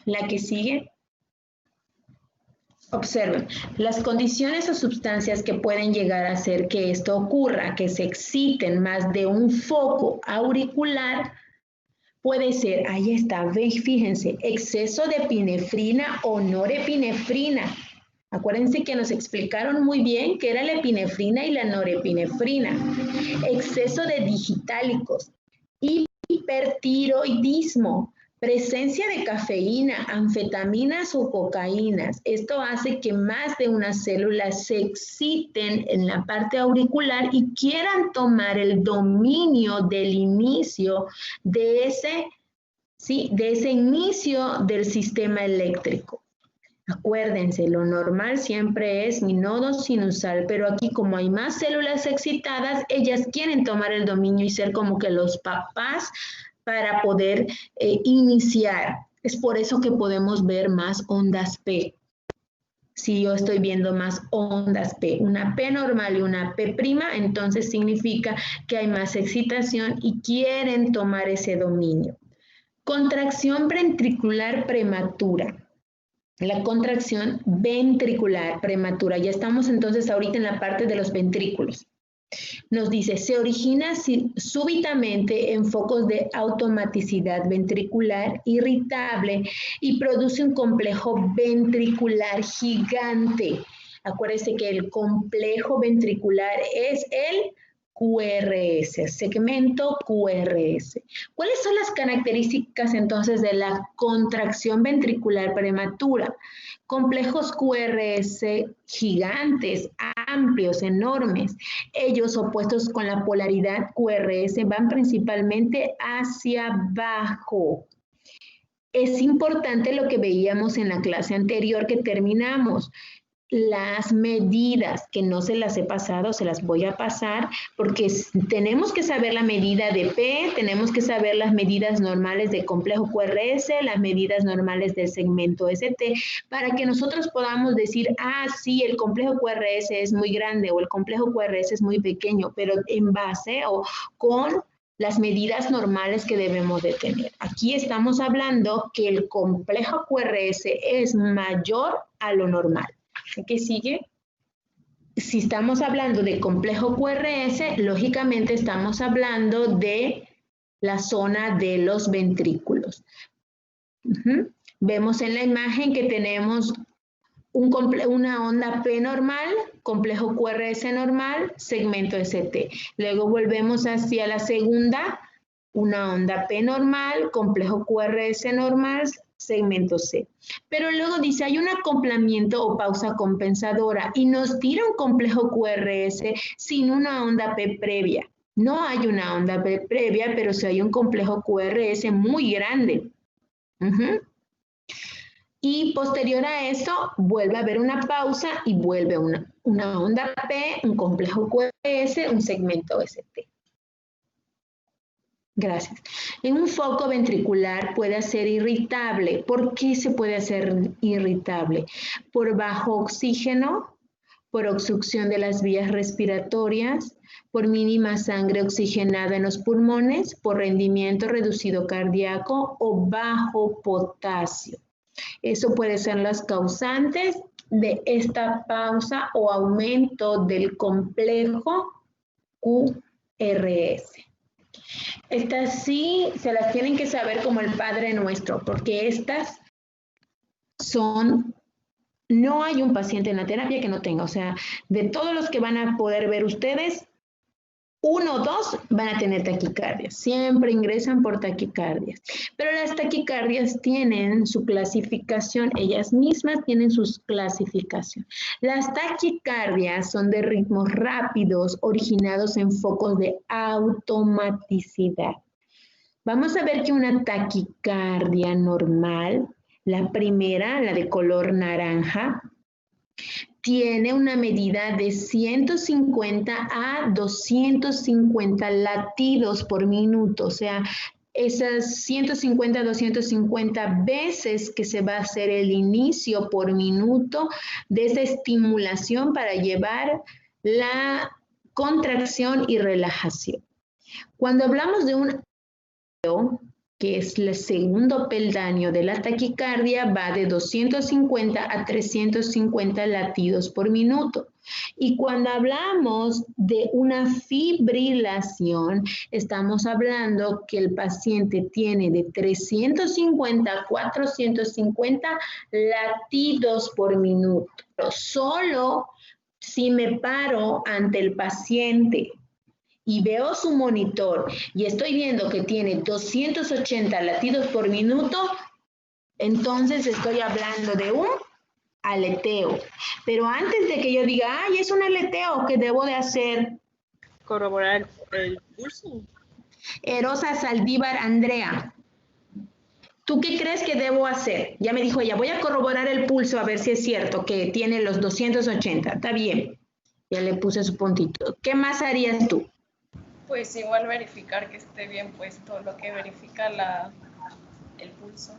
La que sigue. Observen, las condiciones o sustancias que pueden llegar a hacer que esto ocurra, que se exciten más de un foco auricular, puede ser, ahí está, fíjense, exceso de epinefrina o norepinefrina. Acuérdense que nos explicaron muy bien qué era la epinefrina y la norepinefrina. Exceso de digitálicos, hipertiroidismo, presencia de cafeína, anfetaminas o cocaínas. Esto hace que más de una célula se exciten en la parte auricular y quieran tomar el dominio del inicio de ese inicio del sistema eléctrico. Acuérdense, lo normal siempre es mi nodo sinusal, pero aquí como hay más células excitadas, ellas quieren tomar el dominio y ser como que los papás para poder iniciar. Es por eso que podemos ver más ondas P. Si yo estoy viendo más ondas P, una P normal y una P', entonces significa que hay más excitación y quieren tomar ese dominio. Contracción ventricular prematura. La contracción ventricular prematura. Ya estamos entonces ahorita en la parte de los ventrículos. Nos dice, se origina súbitamente en focos de automaticidad ventricular irritable y produce un complejo ventricular gigante. Acuérdense que el complejo ventricular es el QRS, segmento QRS. ¿Cuáles son las características entonces de la contracción ventricular prematura? Complejos QRS gigantes, amplios, enormes. Ellos, opuestos con la polaridad QRS, van principalmente hacia abajo. Es importante lo que veíamos en la clase anterior que terminamos. las medidas, que no se las he pasado, se las voy a pasar, porque tenemos que saber la medida de P, tenemos que saber las medidas normales de complejo QRS, las medidas normales del segmento ST, para que nosotros podamos decir, ah, sí, el complejo QRS es muy grande o el complejo QRS es muy pequeño, pero en base o con las medidas normales que debemos de tener. Aquí estamos hablando que el complejo QRS es mayor a lo normal. ¿Qué sigue? Si estamos hablando de complejo QRS, lógicamente estamos hablando de la zona de los ventrículos. Vemos en la imagen que tenemos una onda P normal, complejo QRS normal, segmento ST. Luego volvemos hacia la segunda, una onda P normal, complejo QRS normal, segmento C. Pero luego dice, hay un acoplamiento o pausa compensadora y nos tira un complejo QRS sin una onda P previa. No hay una onda P previa, pero sí hay un complejo QRS muy grande. Y posterior a esto, vuelve a haber una pausa y vuelve una onda P, un complejo QRS, un segmento ST. Gracias. En un foco ventricular puede ser irritable. ¿Por qué se puede hacer irritable? Por bajo oxígeno, por obstrucción de las vías respiratorias, por mínima sangre oxigenada en los pulmones, por rendimiento reducido cardíaco o bajo potasio. Eso puede ser las causantes de esta pausa o aumento del complejo QRS. Estas sí se las tienen que saber como el Padre Nuestro, porque estas son, no hay un paciente en la terapia que no tenga, o sea, de todos los que van a poder ver ustedes, 1 o 2 van a tener taquicardias, siempre ingresan por taquicardias, pero las taquicardias tienen su clasificación, ellas mismas tienen sus clasificaciones. Las taquicardias son de ritmos rápidos originados en focos de automaticidad. Vamos a ver que una taquicardia normal, la primera, la de color naranja, tiene una medida de 150 a 250 latidos por minuto, o sea, esas 150 a 250 veces que se va a hacer el inicio por minuto de esa estimulación para llevar la contracción y relajación. Cuando hablamos de un que es el segundo peldaño de la taquicardia, va de 250 a 350 latidos por minuto. Y cuando hablamos de una fibrilación, estamos hablando que el paciente tiene de 350 a 450 latidos por minuto. Pero solo si me paro ante el paciente y veo su monitor y estoy viendo que tiene 280 latidos por minuto, entonces estoy hablando de un aleteo. Pero antes de que yo diga, ay, es un aleteo, ¿qué debo de hacer? Corroborar el pulso. Erosa Saldívar Andrea, ¿tú qué crees que debo hacer? Ya me dijo ella, voy a corroborar el pulso a ver si es cierto que tiene los 280. Está bien, ya le puse su puntito. ¿Qué más harías tú? Pues igual verificar que esté bien puesto lo que verifica el pulso.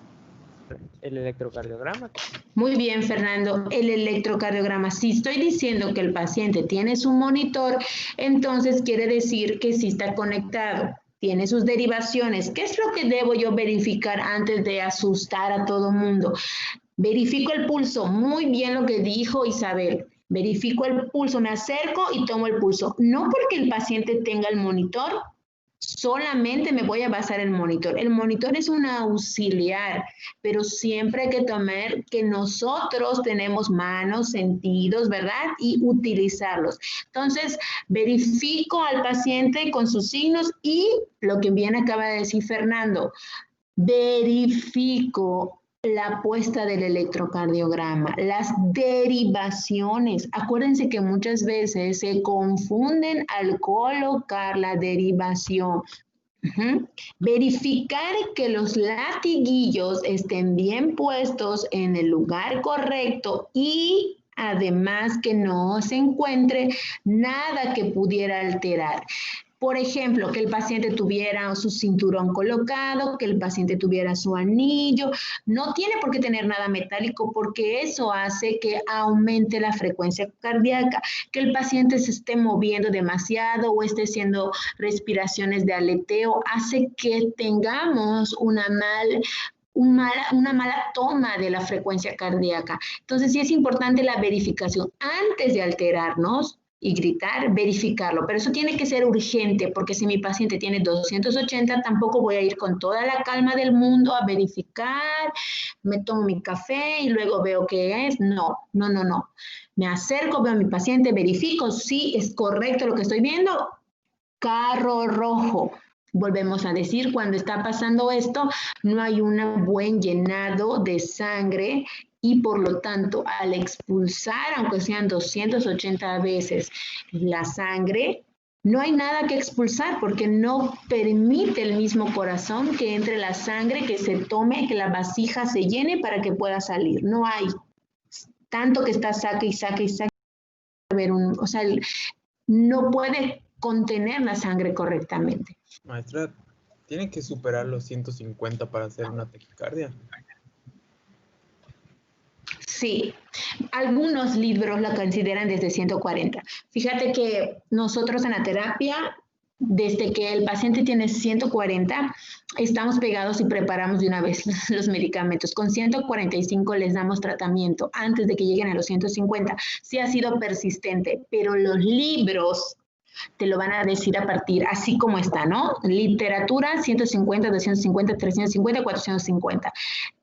El electrocardiograma. Muy bien, Fernando. El electrocardiograma. Si estoy diciendo que el paciente tiene su monitor, entonces quiere decir que sí está conectado. Tiene sus derivaciones. ¿Qué es lo que debo yo verificar antes de asustar a todo el mundo? Verifico el pulso. Muy bien lo que dijo Isabel. Verifico el pulso, me acerco y tomo el pulso. No porque el paciente tenga el monitor, solamente me voy a basar en el monitor. El monitor es un auxiliar, pero siempre hay que tomar que nosotros tenemos manos, sentidos, ¿verdad? Y utilizarlos. Entonces, verifico al paciente con sus signos y lo que bien acaba de decir Fernando, verifico la puesta del electrocardiograma, las derivaciones. Acuérdense que muchas veces se confunden al colocar la derivación. Verificar que los latiguillos estén bien puestos en el lugar correcto y además que no se encuentre nada que pudiera alterar. Por ejemplo, que el paciente tuviera su cinturón colocado, que el paciente tuviera su anillo. No tiene por qué tener nada metálico porque eso hace que aumente la frecuencia cardíaca. Que el paciente se esté moviendo demasiado o esté haciendo respiraciones de aleteo hace que tengamos una mala toma de la frecuencia cardíaca. Entonces, sí es importante la verificación antes de alterarnos y gritar, verificarlo. Pero eso tiene que ser urgente, porque si mi paciente tiene 280, tampoco voy a ir con toda la calma del mundo a verificar, me tomo mi café y luego veo qué es. No. Me acerco, veo a mi paciente, verifico si es correcto lo que estoy viendo. Carro rojo. Volvemos a decir, cuando está pasando esto, no hay un buen llenado de sangre y por lo tanto, al expulsar, aunque sean 280 veces la sangre, no hay nada que expulsar porque no permite el mismo corazón que entre la sangre, que se tome, que la vasija se llene para que pueda salir. No hay. Tanto que está saque y saque y saque. O sea, no puede contener la sangre correctamente. Maestra, ¿tiene que superar los 150 para hacer una taquicardia? Sí, algunos libros la consideran desde 140. Fíjate que nosotros en la terapia, desde que el paciente tiene 140, estamos pegados y preparamos de una vez los medicamentos. Con 145 les damos tratamiento antes de que lleguen a los 150. Sí ha sido persistente, pero los libros te lo van a decir a partir, así como está, ¿no? Literatura, 150, 250, 350, 450.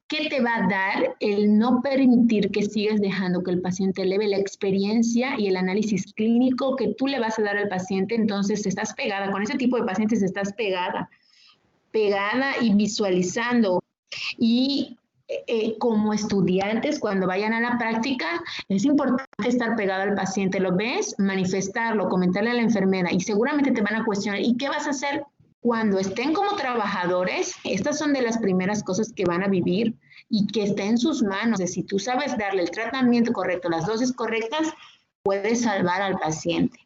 ¿Qué te va a dar el no permitir que sigas dejando que el paciente eleve la experiencia y el análisis clínico que tú le vas a dar al paciente? Entonces, estás pegada, con ese tipo de pacientes estás pegada y visualizando. Y como estudiantes, cuando vayan a la práctica, es importante estar pegado al paciente. Lo ves, manifestarlo, comentarle a la enfermera y seguramente te van a cuestionar, ¿y qué vas a hacer? Cuando estén como trabajadores, estas son de las primeras cosas que van a vivir y que está en sus manos. Si tú sabes darle el tratamiento correcto, las dosis correctas, puedes salvar al paciente.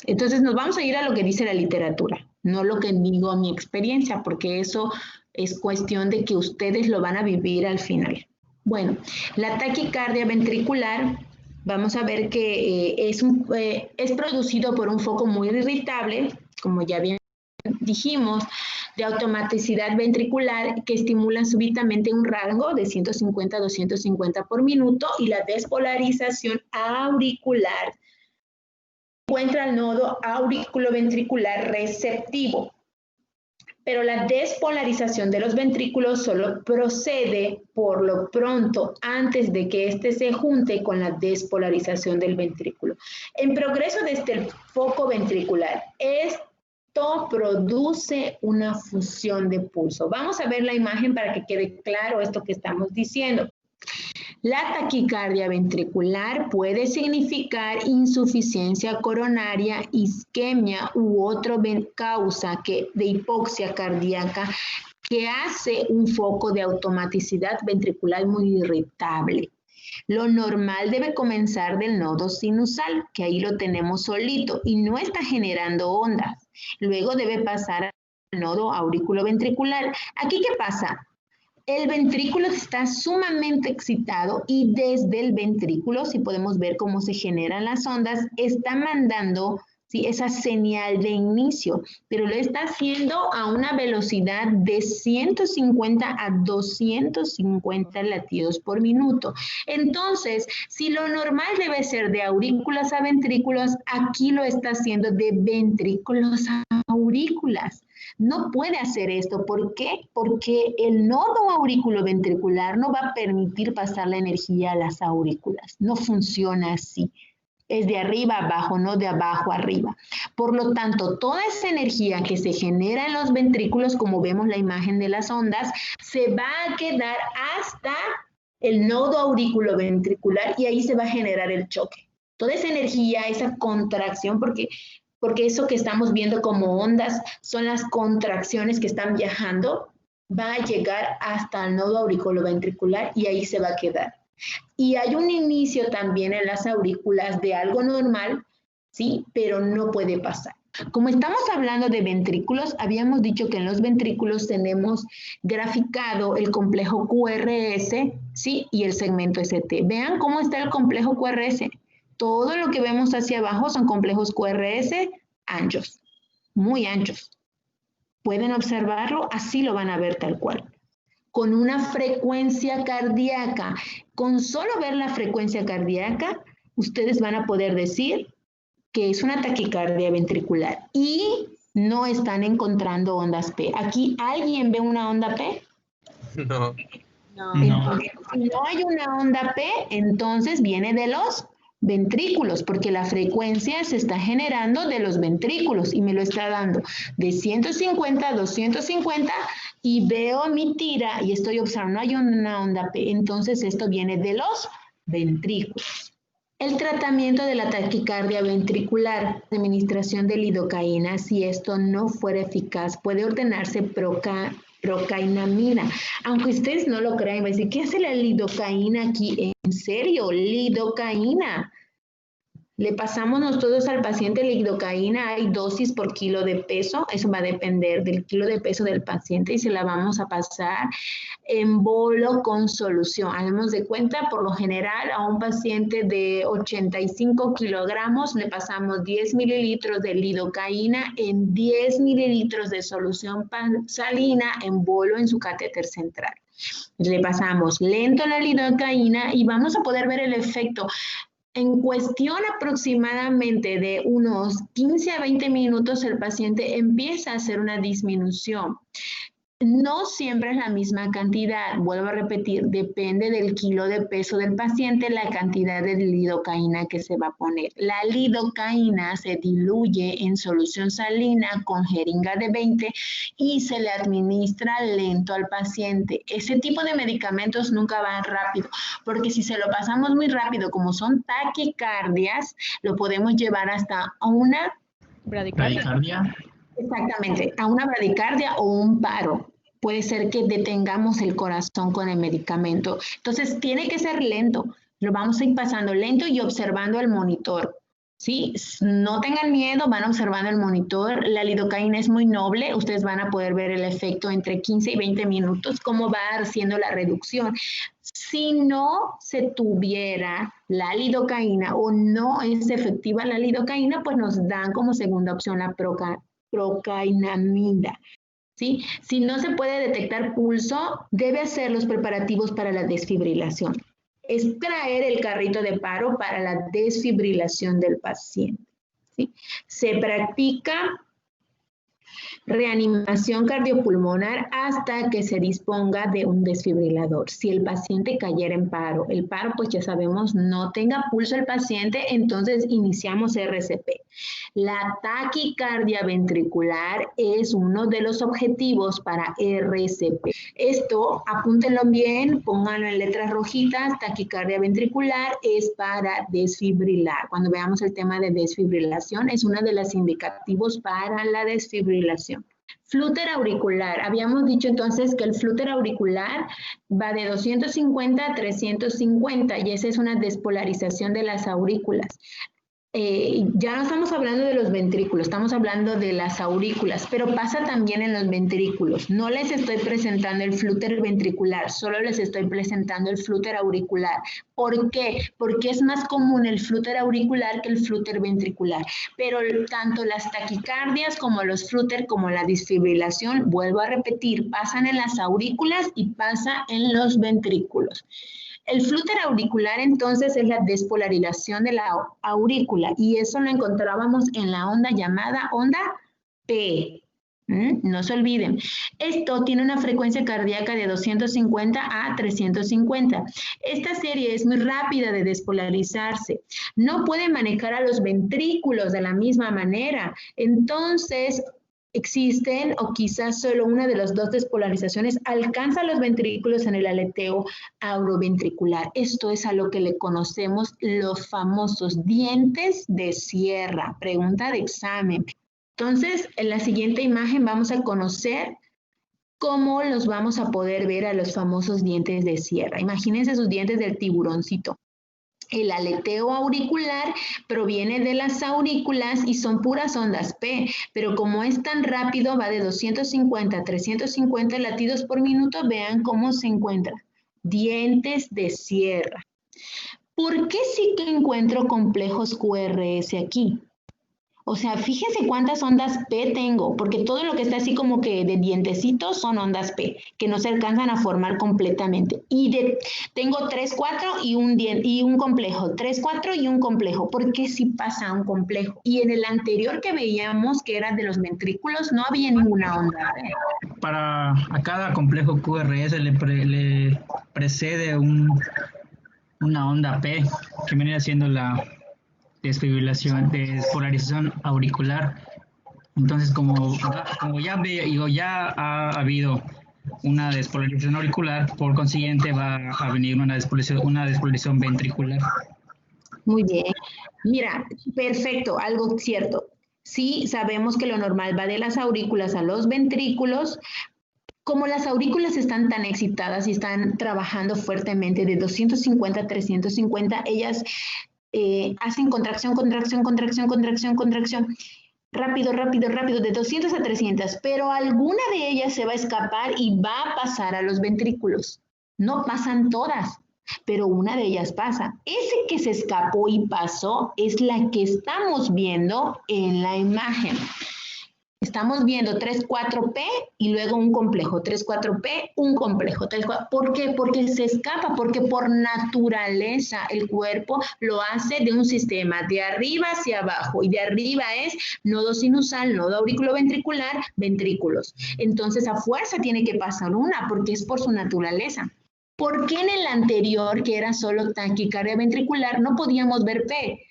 Entonces nos vamos a ir a lo que dice la literatura, no lo que digo mi experiencia, porque eso es cuestión de que ustedes lo van a vivir al final. Bueno, la taquicardia ventricular, vamos a ver que es producido por un foco muy irritable, como ya bien dijimos, de automaticidad ventricular que estimulan súbitamente un rango de 150 a 250 por minuto y la despolarización auricular. Encuentra el nodo auriculoventricular receptivo, pero la despolarización de los ventrículos solo procede por lo pronto antes de que éste se junte con la despolarización del ventrículo. En progreso desde el foco ventricular, esto produce una fusión de pulso. Vamos a ver la imagen para que quede claro esto que estamos diciendo. La taquicardia ventricular puede significar insuficiencia coronaria, isquemia u otra causa de hipoxia cardíaca que hace un foco de automaticidad ventricular muy irritable. Lo normal debe comenzar del nodo sinusal, que ahí lo tenemos solito y no está generando ondas. Luego debe pasar al nodo auriculoventricular. ¿Aquí qué pasa? El ventrículo está sumamente excitado y desde el ventrículo, si podemos ver cómo se generan las ondas, está mandando esa señal de inicio, pero lo está haciendo a una velocidad de 150 a 250 latidos por minuto. Entonces, si lo normal debe ser de aurículas a ventrículos, aquí lo está haciendo de ventrículos a aurículas. No puede hacer esto. ¿Por qué? Porque el nodo auriculoventricular no va a permitir pasar la energía a las aurículas. No funciona así. Es de arriba a abajo, no de abajo a arriba. Por lo tanto, toda esa energía que se genera en los ventrículos, como vemos la imagen de las ondas, se va a quedar hasta el nodo auriculoventricular y ahí se va a generar el choque. Toda esa energía, esa contracción, porque eso que estamos viendo como ondas son las contracciones que están viajando, va a llegar hasta el nodo auriculoventricular y ahí se va a quedar. Y hay un inicio también en las aurículas de algo normal, ¿sí? Pero no puede pasar. Como estamos hablando de ventrículos, habíamos dicho que en los ventrículos tenemos graficado el complejo QRS, ¿sí? Y el segmento ST. Vean cómo está el complejo QRS. Todo lo que vemos hacia abajo son complejos QRS anchos, muy anchos. Pueden observarlo, así lo van a ver tal cual. Con una frecuencia cardíaca, con solo ver la frecuencia cardíaca, ustedes van a poder decir que es una taquicardia ventricular y no están encontrando ondas P. ¿Aquí alguien ve una onda P? No. Entonces, si no hay una onda P, entonces viene de los ventrículos, porque la frecuencia se está generando de los ventrículos y me lo está dando de 150 a 250 y veo mi tira y estoy observando, no hay una onda P, entonces esto viene de los ventrículos. El tratamiento de la taquicardia ventricular, administración de lidocaína, si esto no fuera eficaz, puede ordenarse procainamida. Aunque ustedes no lo crean, va a decir, ¿qué hace la lidocaína aquí? ¿En serio? ¿Lidocaína? Le pasamos nosotros al paciente lidocaína, hay dosis por kilo de peso, eso va a depender del kilo de peso del paciente y se la vamos a pasar en bolo con solución. Hagamos de cuenta, por lo general, a un paciente de 85 kilogramos le pasamos 10 mililitros de lidocaína en 10 mililitros de solución salina en bolo en su catéter central. Le pasamos lento la lidocaína y vamos a poder ver el efecto. En cuestión aproximadamente de unos 15 a 20 minutos, el paciente empieza a hacer una disminución. No siempre es la misma cantidad, vuelvo a repetir, depende del kilo de peso del paciente, la cantidad de lidocaína que se va a poner. La lidocaína se diluye en solución salina con jeringa de 20 y se le administra lento al paciente. Ese tipo de medicamentos nunca van rápido, porque si se lo pasamos muy rápido, como son taquicardias, lo podemos llevar hasta a una Bradicardia. Exactamente, a una bradicardia o un paro. Puede ser que detengamos el corazón con el medicamento. Entonces, tiene que ser lento. Lo vamos a ir pasando lento y observando el monitor. ¿Sí? No tengan miedo, van observando el monitor. La lidocaína es muy noble. Ustedes van a poder ver el efecto entre 15 y 20 minutos, cómo va haciendo la reducción. Si no se tuviera la lidocaína o no es efectiva la lidocaína, pues nos dan como segunda opción la procainamida. ¿Sí? Si no se puede detectar pulso, debe hacer los preparativos para la desfibrilación. Es traer el carrito de paro para la desfibrilación del paciente. ¿Sí? Se practica reanimación cardiopulmonar hasta que se disponga de un desfibrilador. Si el paciente cayera en paro, el paro pues ya sabemos no tenga pulso el paciente, entonces iniciamos RCP. La taquicardia ventricular es uno de los objetivos para RCP. Esto, apúntenlo bien, pónganlo en letras rojitas, taquicardia ventricular es para desfibrilar. Cuando veamos el tema de desfibrilación, es uno de los indicativos para la desfibrilación. Flúter auricular. Habíamos dicho entonces que el flúter auricular va de 250 a 350 y esa es una despolarización de las aurículas. Ya no estamos hablando de los ventrículos, estamos hablando de las aurículas, pero pasa también en los ventrículos. No les estoy presentando el flúter ventricular, solo les estoy presentando el flúter auricular. ¿Por qué? Porque es más común el flúter auricular que el flúter ventricular. Pero tanto las taquicardias como los flúter, como la desfibrilación, vuelvo a repetir, pasan en las aurículas y pasa en los ventrículos. El flúter auricular entonces es la despolarización de la aurícula y eso lo encontrábamos en la onda llamada onda P. No se olviden. Esto tiene una frecuencia cardíaca de 250 a 350. Esta serie es muy rápida de despolarizarse. No puede manejar a los ventrículos de la misma manera. Entonces, existen o quizás solo una de las dos despolarizaciones alcanza los ventrículos en el aleteo auroventricular. Esto es a lo que le conocemos los famosos dientes de sierra. Pregunta de examen. Entonces, en la siguiente imagen vamos a conocer ¿Cómo los vamos a poder ver a los famosos dientes de sierra? Imagínense sus dientes del tiburoncito. El aleteo auricular proviene de las aurículas y son puras ondas P, pero como es tan rápido, va de 250 a 350 latidos por minuto, vean cómo se encuentra. Dientes de sierra. ¿Por qué sí que encuentro complejos QRS aquí? O sea, fíjense cuántas ondas P tengo, porque todo lo que está así como que de dientecitos son ondas P, que no se alcanzan a formar completamente. Y tengo 3, 4 y un complejo, 3, 4 y un complejo. ¿Por qué sí pasa un complejo? Y en el anterior que veíamos, que era de los ventrículos, no había ninguna onda P. Para a cada complejo QRS le precede una onda P, que viene siendo la despolarización auricular. Entonces, como ya ha habido una despolarización auricular, por consiguiente va a venir una despolarización ventricular. Muy bien. Mira, perfecto, algo cierto. Sí, sabemos que lo normal va de las aurículas a los ventrículos. Como las aurículas están tan excitadas y están trabajando fuertemente de 250 a 350, ellas hacen contracción, contracción, contracción, contracción, contracción. Rápido, rápido, rápido, de 200 a 300, pero alguna de ellas se va a escapar y va a pasar a los ventrículos. No pasan todas, pero una de ellas pasa. Ese que se escapó y pasó es la que estamos viendo en la imagen. Estamos viendo 3,4P y luego un complejo, 3,4P, un complejo. 3,4. ¿Por qué? Porque se escapa, porque por naturaleza el cuerpo lo hace de un sistema de arriba hacia abajo, y de arriba es nodo sinusal, nodo auriculoventricular, ventrículos. Entonces a fuerza tiene que pasar una, porque es por su naturaleza. ¿Por qué en el anterior, que era solo taquicardia ventricular, no podíamos ver P?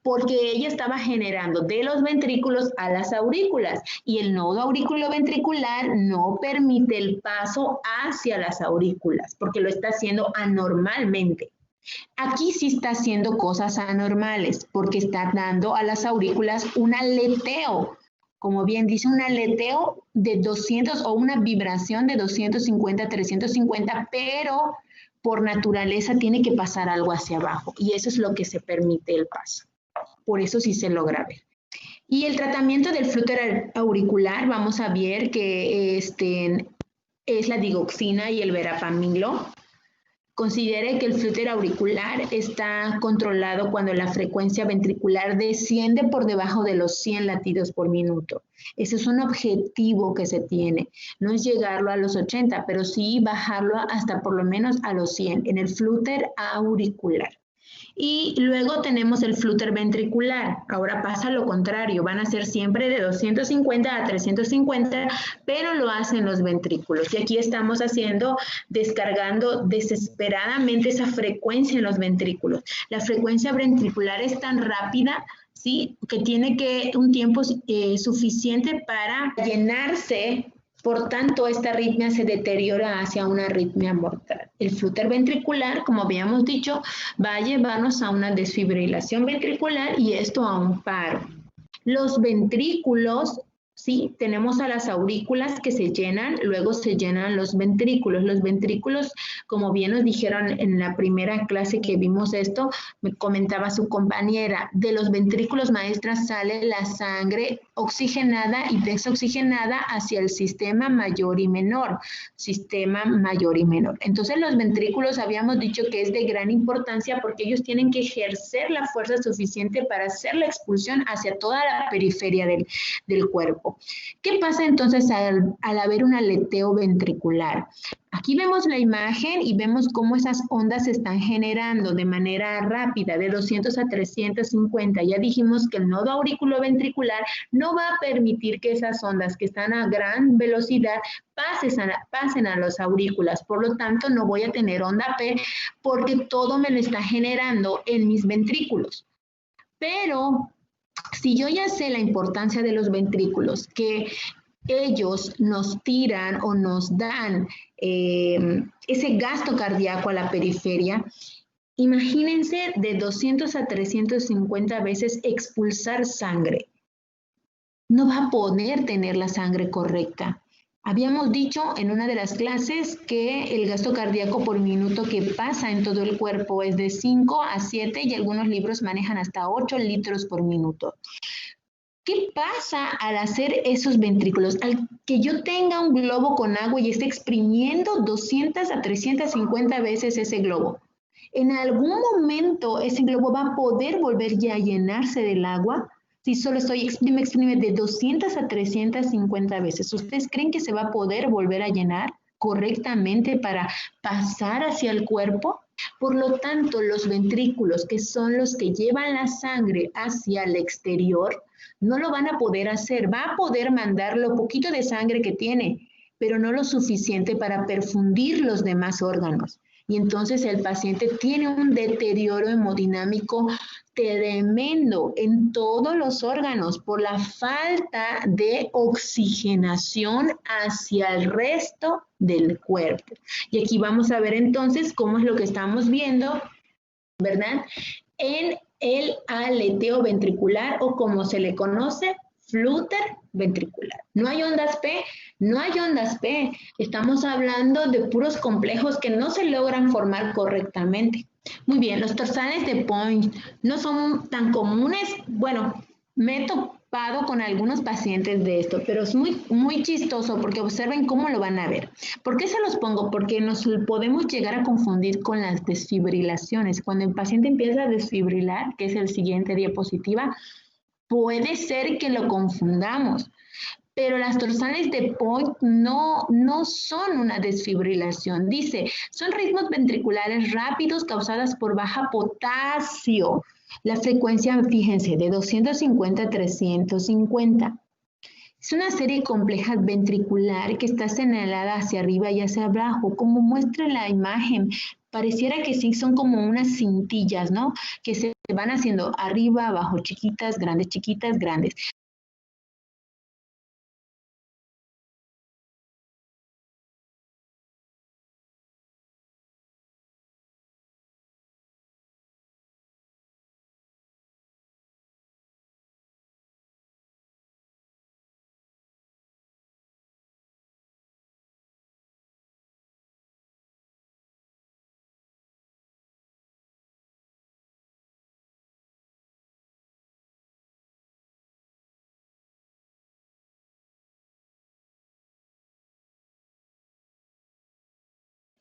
Porque ella estaba generando de los ventrículos a las aurículas y el nodo auriculoventricular no permite el paso hacia las aurículas porque lo está haciendo anormalmente. Aquí sí está haciendo cosas anormales porque está dando a las aurículas un aleteo. Como bien dice, un aleteo de 200 o una vibración de 250 a 350, pero por naturaleza tiene que pasar algo hacia abajo y eso es lo que se permite el paso. Por eso sí se logra ver. Y el tratamiento del flúter auricular, vamos a ver que es la digoxina y el verapamilo. Considere que el flúter auricular está controlado cuando la frecuencia ventricular desciende por debajo de los 100 latidos por minuto. Ese es un objetivo que se tiene. No es llegarlo a los 80, pero sí bajarlo hasta por lo menos a los 100 en el flúter auricular. Y luego tenemos el flúter ventricular. Ahora pasa lo contrario, van a ser siempre de 250 a 350, pero lo hacen los ventrículos. Y aquí estamos descargando desesperadamente esa frecuencia en los ventrículos. La frecuencia ventricular es tan rápida, ¿sí?, que tiene un tiempo suficiente para llenarse. Por tanto, esta arritmia se deteriora hacia una arritmia mortal. El flúter ventricular, como habíamos dicho, va a llevarnos a una desfibrilación ventricular y esto a un paro. Los ventrículos, sí, tenemos a las aurículas que se llenan, luego se llenan los ventrículos. Los ventrículos, como bien nos dijeron en la primera clase que vimos esto, me comentaba su compañera, de los ventrículos, maestra, sale la sangre oxigenada y desoxigenada hacia el sistema mayor y menor. Sistema mayor y menor. Entonces los ventrículos habíamos dicho que es de gran importancia porque ellos tienen que ejercer la fuerza suficiente para hacer la expulsión hacia toda la periferia del cuerpo. ¿Qué pasa entonces al haber un aleteo ventricular? Aquí vemos la imagen y vemos cómo esas ondas se están generando de manera rápida, de 200 a 350. Ya dijimos que el nodo auriculoventricular no va a permitir que esas ondas que están a gran velocidad pasen a las aurículas. Por lo tanto, no voy a tener onda P porque todo me lo está generando en mis ventrículos. Pero si yo ya sé la importancia de los ventrículos, que ellos nos tiran o nos dan ese gasto cardíaco a la periferia, imagínense de 200 a 350 veces expulsar sangre. No va a poder tener la sangre correcta. Habíamos dicho en una de las clases que el gasto cardíaco por minuto que pasa en todo el cuerpo es de 5 a 7 y algunos libros manejan hasta 8 litros por minuto. ¿Qué pasa al hacer esos ventrículos? Al que yo tenga un globo con agua y esté exprimiendo 200 a 350 veces ese globo. En algún momento ese globo va a poder volver ya a llenarse del agua. Si solo estoy exprime de 200 a 350 veces, ¿ustedes creen que se va a poder volver a llenar correctamente para pasar hacia el cuerpo? Por lo tanto, los ventrículos, que son los que llevan la sangre hacia el exterior, no lo van a poder hacer. Va a poder mandar lo poquito de sangre que tiene, pero no lo suficiente para perfundir los demás órganos. Y entonces el paciente tiene un deterioro hemodinámico tremendo en todos los órganos por la falta de oxigenación hacia el resto del cuerpo. Y aquí vamos a ver entonces cómo es lo que estamos viendo, ¿verdad? En el aleteo ventricular o como se le conoce, flúter ventricular. No hay ondas P, no hay ondas P. Estamos hablando de puros complejos que no se logran formar correctamente. Muy bien, los torsales de Point no son tan comunes. Bueno, me he topado con algunos pacientes de esto, pero es muy chistoso porque observen cómo lo van a ver. ¿Por qué se los pongo? Porque nos podemos llegar a confundir con las desfibrilaciones. Cuando el paciente empieza a desfibrilar, que es el siguiente diapositiva, puede ser que lo confundamos, pero las torsales de Point no son una desfibrilación. Dice, son ritmos ventriculares rápidos causados por baja potasio. La frecuencia, fíjense, de 250 a 350. Es una serie compleja ventricular que está señalada hacia arriba y hacia abajo, como muestra la imagen. Pareciera que sí son como unas cintillas, ¿no? Que se van haciendo arriba, abajo, chiquitas, grandes.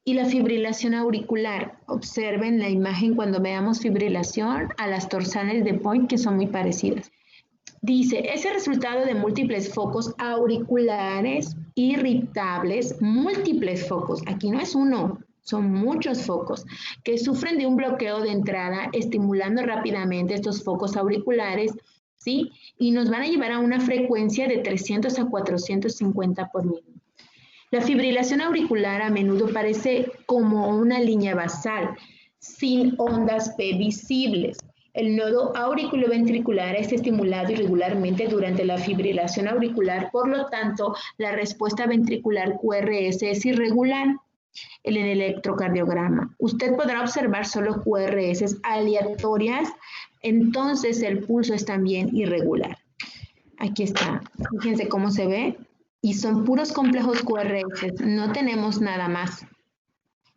Y la fibrilación auricular. Observen la imagen cuando veamos fibrilación a las torsales de Point, que son muy parecidas. Dice, es el resultado de múltiples focos auriculares irritables, múltiples focos. Aquí no es uno, son muchos focos que sufren de un bloqueo de entrada, estimulando rápidamente estos focos auriculares, ¿sí? Y nos van a llevar a una frecuencia de 300 a 450 por minuto. La fibrilación auricular a menudo parece como una línea basal, sin ondas P visibles. El nodo auriculoventricular es estimulado irregularmente durante la fibrilación auricular, por lo tanto, la respuesta ventricular QRS es irregular en el electrocardiograma. Usted podrá observar solo QRS aleatorias, entonces el pulso es también irregular. Aquí está, fíjense cómo se ve. Y son puros complejos QRS, no tenemos nada más.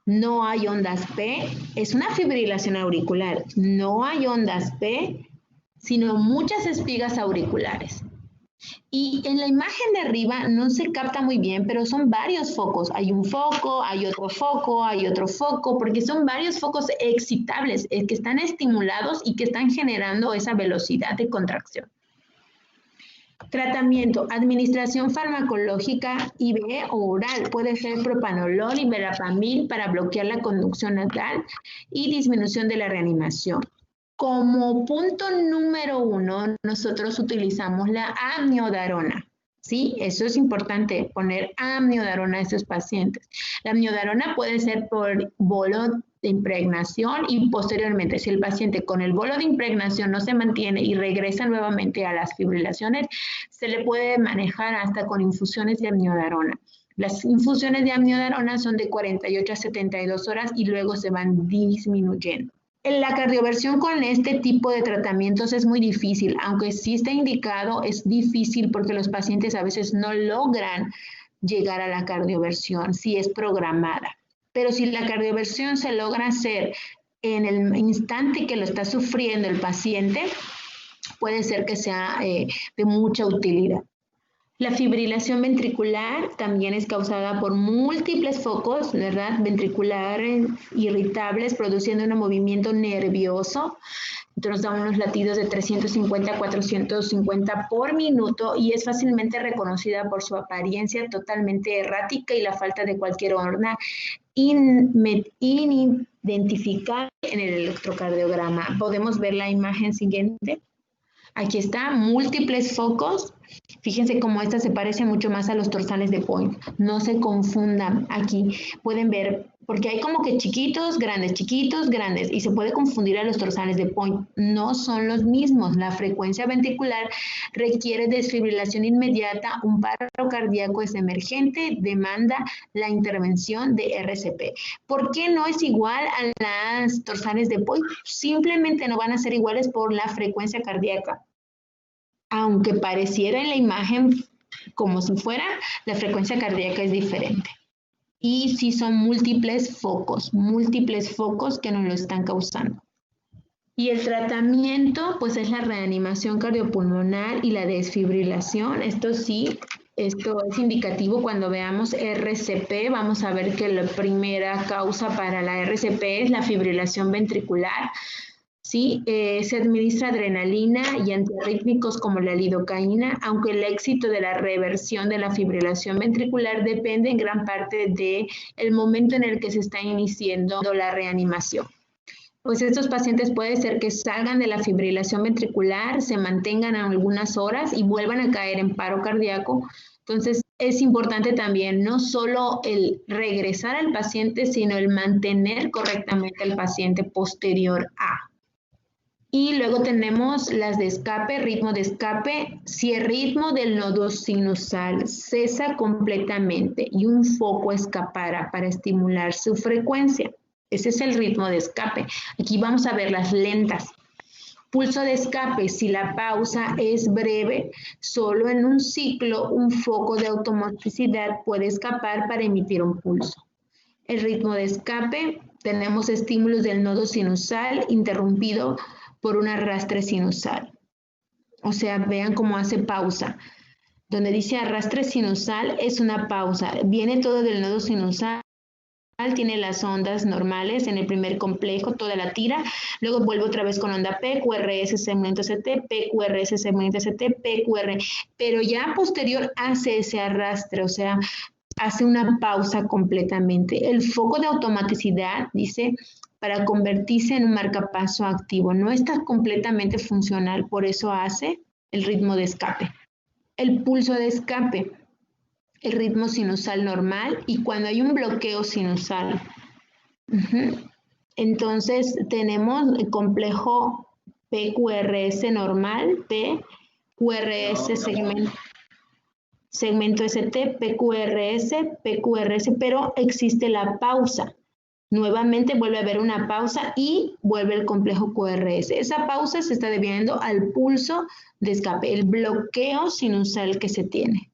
No hay ondas P, es una fibrilación auricular. No hay ondas P, sino muchas espigas auriculares. Y en la imagen de arriba no se capta muy bien, pero son varios focos. Hay un foco, hay otro foco, hay otro foco, porque son varios focos excitables que están estimulados y que están generando esa velocidad de contracción. Tratamiento, administración farmacológica IV o oral. Puede ser propanolol y verapamil para bloquear la conducción nasal y disminución de la reanimación. Como punto número 1, nosotros utilizamos la amiodarona. ¿Sí? Eso es importante, poner amiodarona a esos pacientes. La amiodarona puede ser por bolo de impregnación y posteriormente, si el paciente con el bolo de impregnación no se mantiene y regresa nuevamente a las fibrilaciones, se le puede manejar hasta con infusiones de amiodarona. Las infusiones de amiodarona son de 48 a 72 horas y luego se van disminuyendo. En la cardioversión con este tipo de tratamientos es muy difícil, aunque sí está indicado, es difícil porque los pacientes a veces no logran llegar a la cardioversión, si es programada. Pero si la cardioversión se logra hacer en el instante que lo está sufriendo el paciente, puede ser que sea de mucha utilidad. La fibrilación ventricular también es causada por múltiples focos, ¿verdad? Ventriculares irritables, produciendo un movimiento nervioso. Entonces nos da unos latidos de 350 a 450 por minuto y es fácilmente reconocida por su apariencia totalmente errática y la falta de cualquier órgano identificable en el electrocardiograma. Podemos ver la imagen siguiente. Aquí está, múltiples focos. Fíjense cómo esta se parece mucho más a los torsales de Point. No se confundan aquí. Pueden ver, porque hay como que chiquitos, grandes, y se puede confundir a los torsales de Point. No son los mismos. La frecuencia ventricular requiere desfibrilación inmediata. Un paro cardíaco es emergente, demanda la intervención de RCP. ¿Por qué no es igual a las torsales de Point? Simplemente no van a ser iguales por la frecuencia cardíaca. Aunque pareciera en la imagen como si fuera, la frecuencia cardíaca es diferente. Y sí son múltiples focos que nos lo están causando. Y el tratamiento, pues es la reanimación cardiopulmonar y la desfibrilación. Esto sí, esto es indicativo cuando veamos RCP. Vamos a ver que la primera causa para la RCP es la fibrilación ventricular. Sí, se administra adrenalina y antiarrítmicos como la lidocaína, aunque el éxito de la reversión de la fibrilación ventricular depende en gran parte del momento en el que se está iniciando la reanimación. Pues estos pacientes puede ser que salgan de la fibrilación ventricular, se mantengan algunas horas y vuelvan a caer en paro cardíaco. Entonces, es importante también no solo el regresar al paciente, sino el mantener correctamente al paciente posterior a. Y luego tenemos las de escape, ritmo de escape. Si el ritmo del nodo sinusal cesa completamente y un foco escapara para estimular su frecuencia, ese es el ritmo de escape. Aquí vamos a ver las lentas. Pulso de escape, si la pausa es breve, solo en un ciclo un foco de automotricidad puede escapar para emitir un pulso. El ritmo de escape, tenemos estímulos del nodo sinusal interrumpido por un arrastre sinusal. O sea, vean cómo hace pausa. Donde dice arrastre sinusal es una pausa. Viene todo del nodo sinusal, tiene las ondas normales en el primer complejo, toda la tira. Luego vuelve otra vez con onda P, QRS, segmento ST, P, QRS, segmento ST, P, QR. Pero ya posterior hace ese arrastre, o sea, hace una pausa completamente. El foco de automaticidad, dice, para convertirse en un marcapaso activo. No está completamente funcional, por eso hace el ritmo de escape. El pulso de escape, el ritmo sinusal normal y cuando hay un bloqueo sinusal. Entonces tenemos el complejo PQRS normal, PQRS segmento ST, PQRS, pero existe la pausa. Nuevamente vuelve a haber una pausa y vuelve el complejo QRS. Esa pausa se está debiendo al pulso de escape, el bloqueo sinusal que se tiene.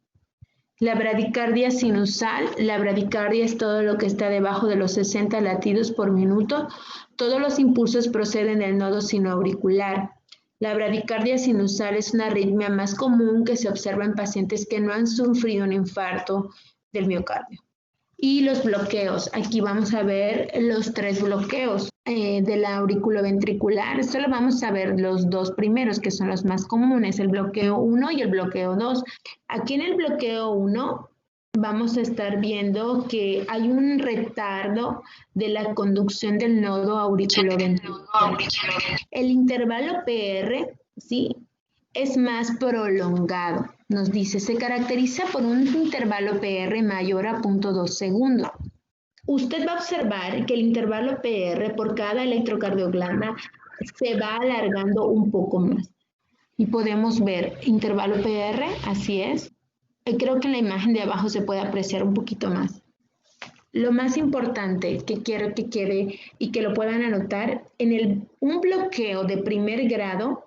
La bradicardia sinusal, la bradicardia es todo lo que está debajo de los 60 latidos por minuto. Todos los impulsos proceden del nodo sinoauricular. La bradicardia sinusal es una arritmia más común que se observa en pacientes que no han sufrido un infarto del miocardio. Y los bloqueos, aquí vamos a ver los 3 bloqueos del auriculoventricular. Solo vamos a ver los 2 primeros, que son los más comunes, el bloqueo 1 y el bloqueo 2. Aquí en el bloqueo 1 vamos a estar viendo que hay un retardo de la conducción del nodo auriculoventricular. El intervalo PR, ¿sí?, es más prolongado. Nos dice, se caracteriza por un intervalo PR mayor a 0.2 segundos. Usted va a observar que el intervalo PR por cada electrocardiograma se va alargando un poco más. Y podemos ver intervalo PR, así es. Creo que en la imagen de abajo se puede apreciar un poquito más. Lo más importante que quiero que quede y que lo puedan anotar, un bloqueo de primer grado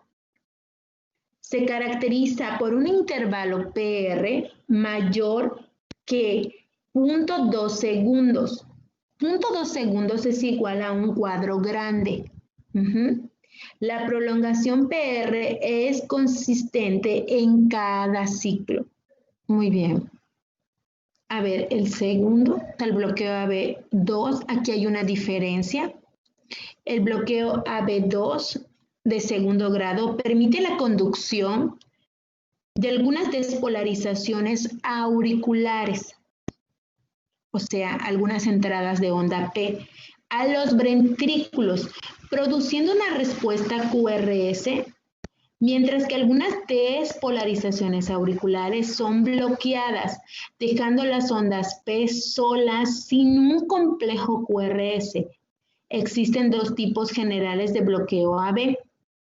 se caracteriza por un intervalo PR mayor que 0.2 segundos. 0.2 segundos es igual a un cuadro grande. La prolongación PR es consistente en cada ciclo. Muy bien. A ver, el segundo, el bloqueo AB2, aquí hay una diferencia. El bloqueo AB2 de segundo grado permite la conducción de algunas despolarizaciones auriculares, o sea, algunas entradas de onda P, a los ventrículos, produciendo una respuesta QRS, mientras que algunas despolarizaciones auriculares son bloqueadas, dejando las ondas P solas sin un complejo QRS. Existen dos tipos generales de bloqueo AB,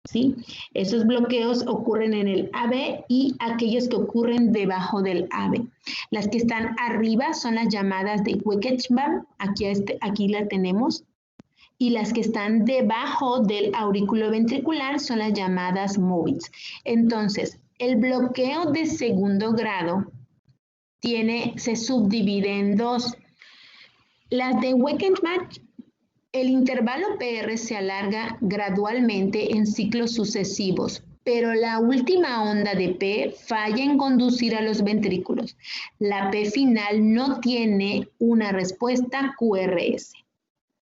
¿sí? Esos bloqueos ocurren en el AB y aquellos que ocurren debajo del AB. Las que están arriba son las llamadas de Weckenbach, aquí la tenemos, y las que están debajo del aurículo ventricular son las llamadas Mobitz. Entonces, el bloqueo de segundo grado se subdivide en dos. Las de Weckenbach, el intervalo PR se alarga gradualmente en ciclos sucesivos, pero la última onda de P falla en conducir a los ventrículos. La P final no tiene una respuesta QRS.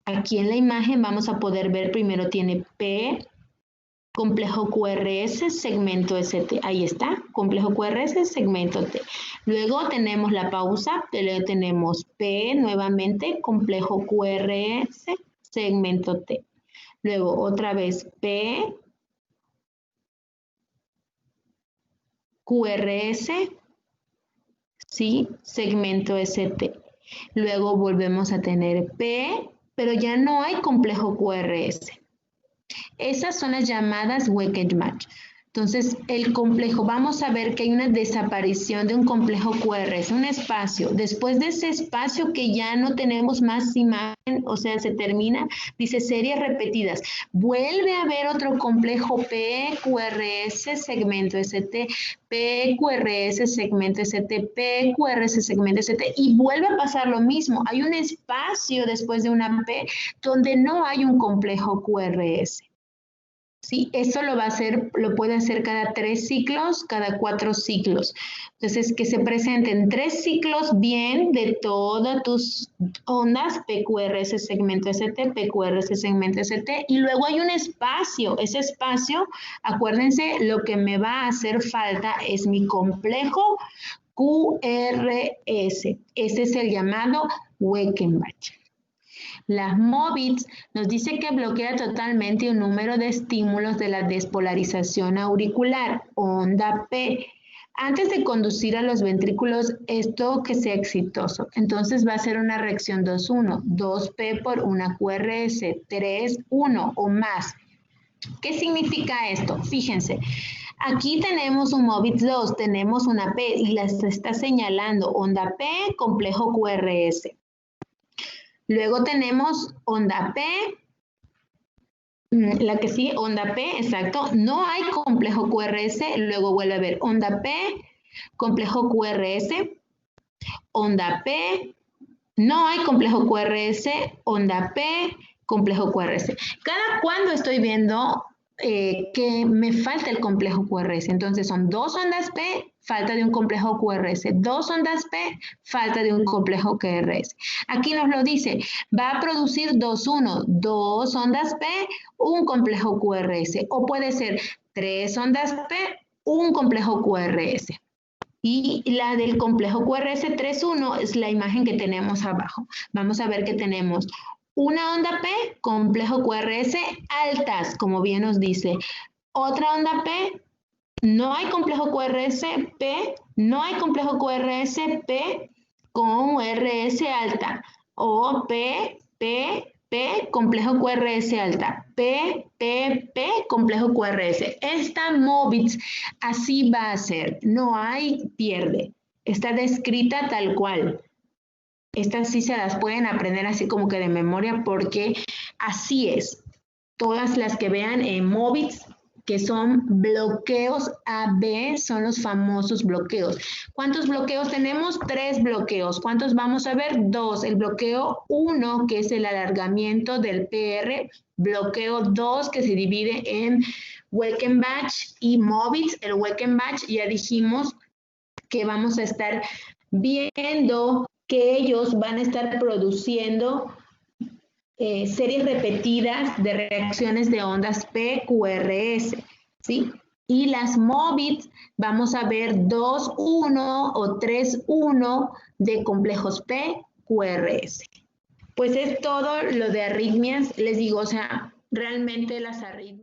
Aquí en la imagen vamos a poder ver, primero tiene P, complejo QRS, segmento ST. Ahí está, complejo QRS, segmento T. Luego tenemos la pausa, luego tenemos P nuevamente, complejo QRS, segmento T. Luego otra vez P, QRS, ¿sí? Segmento ST. Luego volvemos a tener P, pero ya no hay complejo QRS. Esas son las llamadas Weckenbach. Entonces, el complejo, vamos a ver que hay una desaparición de un complejo QRS, un espacio. Después de ese espacio que ya no tenemos más imagen, o sea, se termina, dice series repetidas. Vuelve a haber otro complejo PQRS, segmento ST, PQRS, segmento ST, PQRS, segmento ST, y vuelve a pasar lo mismo. Hay un espacio después de una P donde no hay un complejo QRS. Sí, eso lo puede hacer cada 3 ciclos, cada 4 ciclos. Entonces, que se presenten 3 ciclos bien de todas tus ondas, PQRS segmento ST, PQRS segmento ST, y luego hay un espacio. Ese espacio, acuérdense, lo que me va a hacer falta es mi complejo QRS. Ese es el llamado Weckenbach. Las Mobitz nos dice que bloquea totalmente un número de estímulos de la despolarización auricular, onda P, antes de conducir a los ventrículos esto que sea exitoso. Entonces va a ser una reacción 2-1, 2P por una QRS, 3-1 o más. ¿Qué significa esto? Fíjense. Aquí tenemos un Mobitz 2, tenemos una P y la está señalando onda P, complejo QRS. Luego tenemos onda P, la que sigue, onda P, exacto, no hay complejo QRS, luego vuelve a haber onda P, complejo QRS, onda P, no hay complejo QRS, onda P, complejo QRS. Cada cuando estoy viendo que me falta el complejo QRS, entonces son 2 ondas P, falta de un complejo QRS, 2 ondas P, falta de un complejo QRS. Aquí nos lo dice, va a producir 2-1, 2 ondas P, un complejo QRS, o puede ser 3 ondas P, un complejo QRS. Y la del complejo QRS 3-1 es la imagen que tenemos abajo. Vamos a ver que tenemos una onda P, complejo QRS altas, como bien nos dice. Otra onda P, no hay complejo QRS, P, no hay complejo QRS, P con RS alta. O P, complejo QRS alta. P, complejo QRS. Esta Mobitz así va a ser, no hay pierde. Está descrita tal cual. Estas sí se las pueden aprender así como que de memoria porque así es. Todas las que vean en Mobitz que son bloqueos AB, son los famosos bloqueos. ¿Cuántos bloqueos tenemos? 3 bloqueos. ¿Cuántos vamos a ver? 2. El bloqueo 1, que es el alargamiento del PR. Bloqueo 2, que se divide en Welkenbach y Movitz. El Welkenbach ya dijimos que vamos a estar viendo que ellos van a estar produciendo series repetidas de reacciones de ondas PQRS, ¿sí? Y las Movitz vamos a ver 2,1 o 3,1 de complejos PQRS. Pues es todo lo de arritmias, les digo, o sea, realmente las arritmias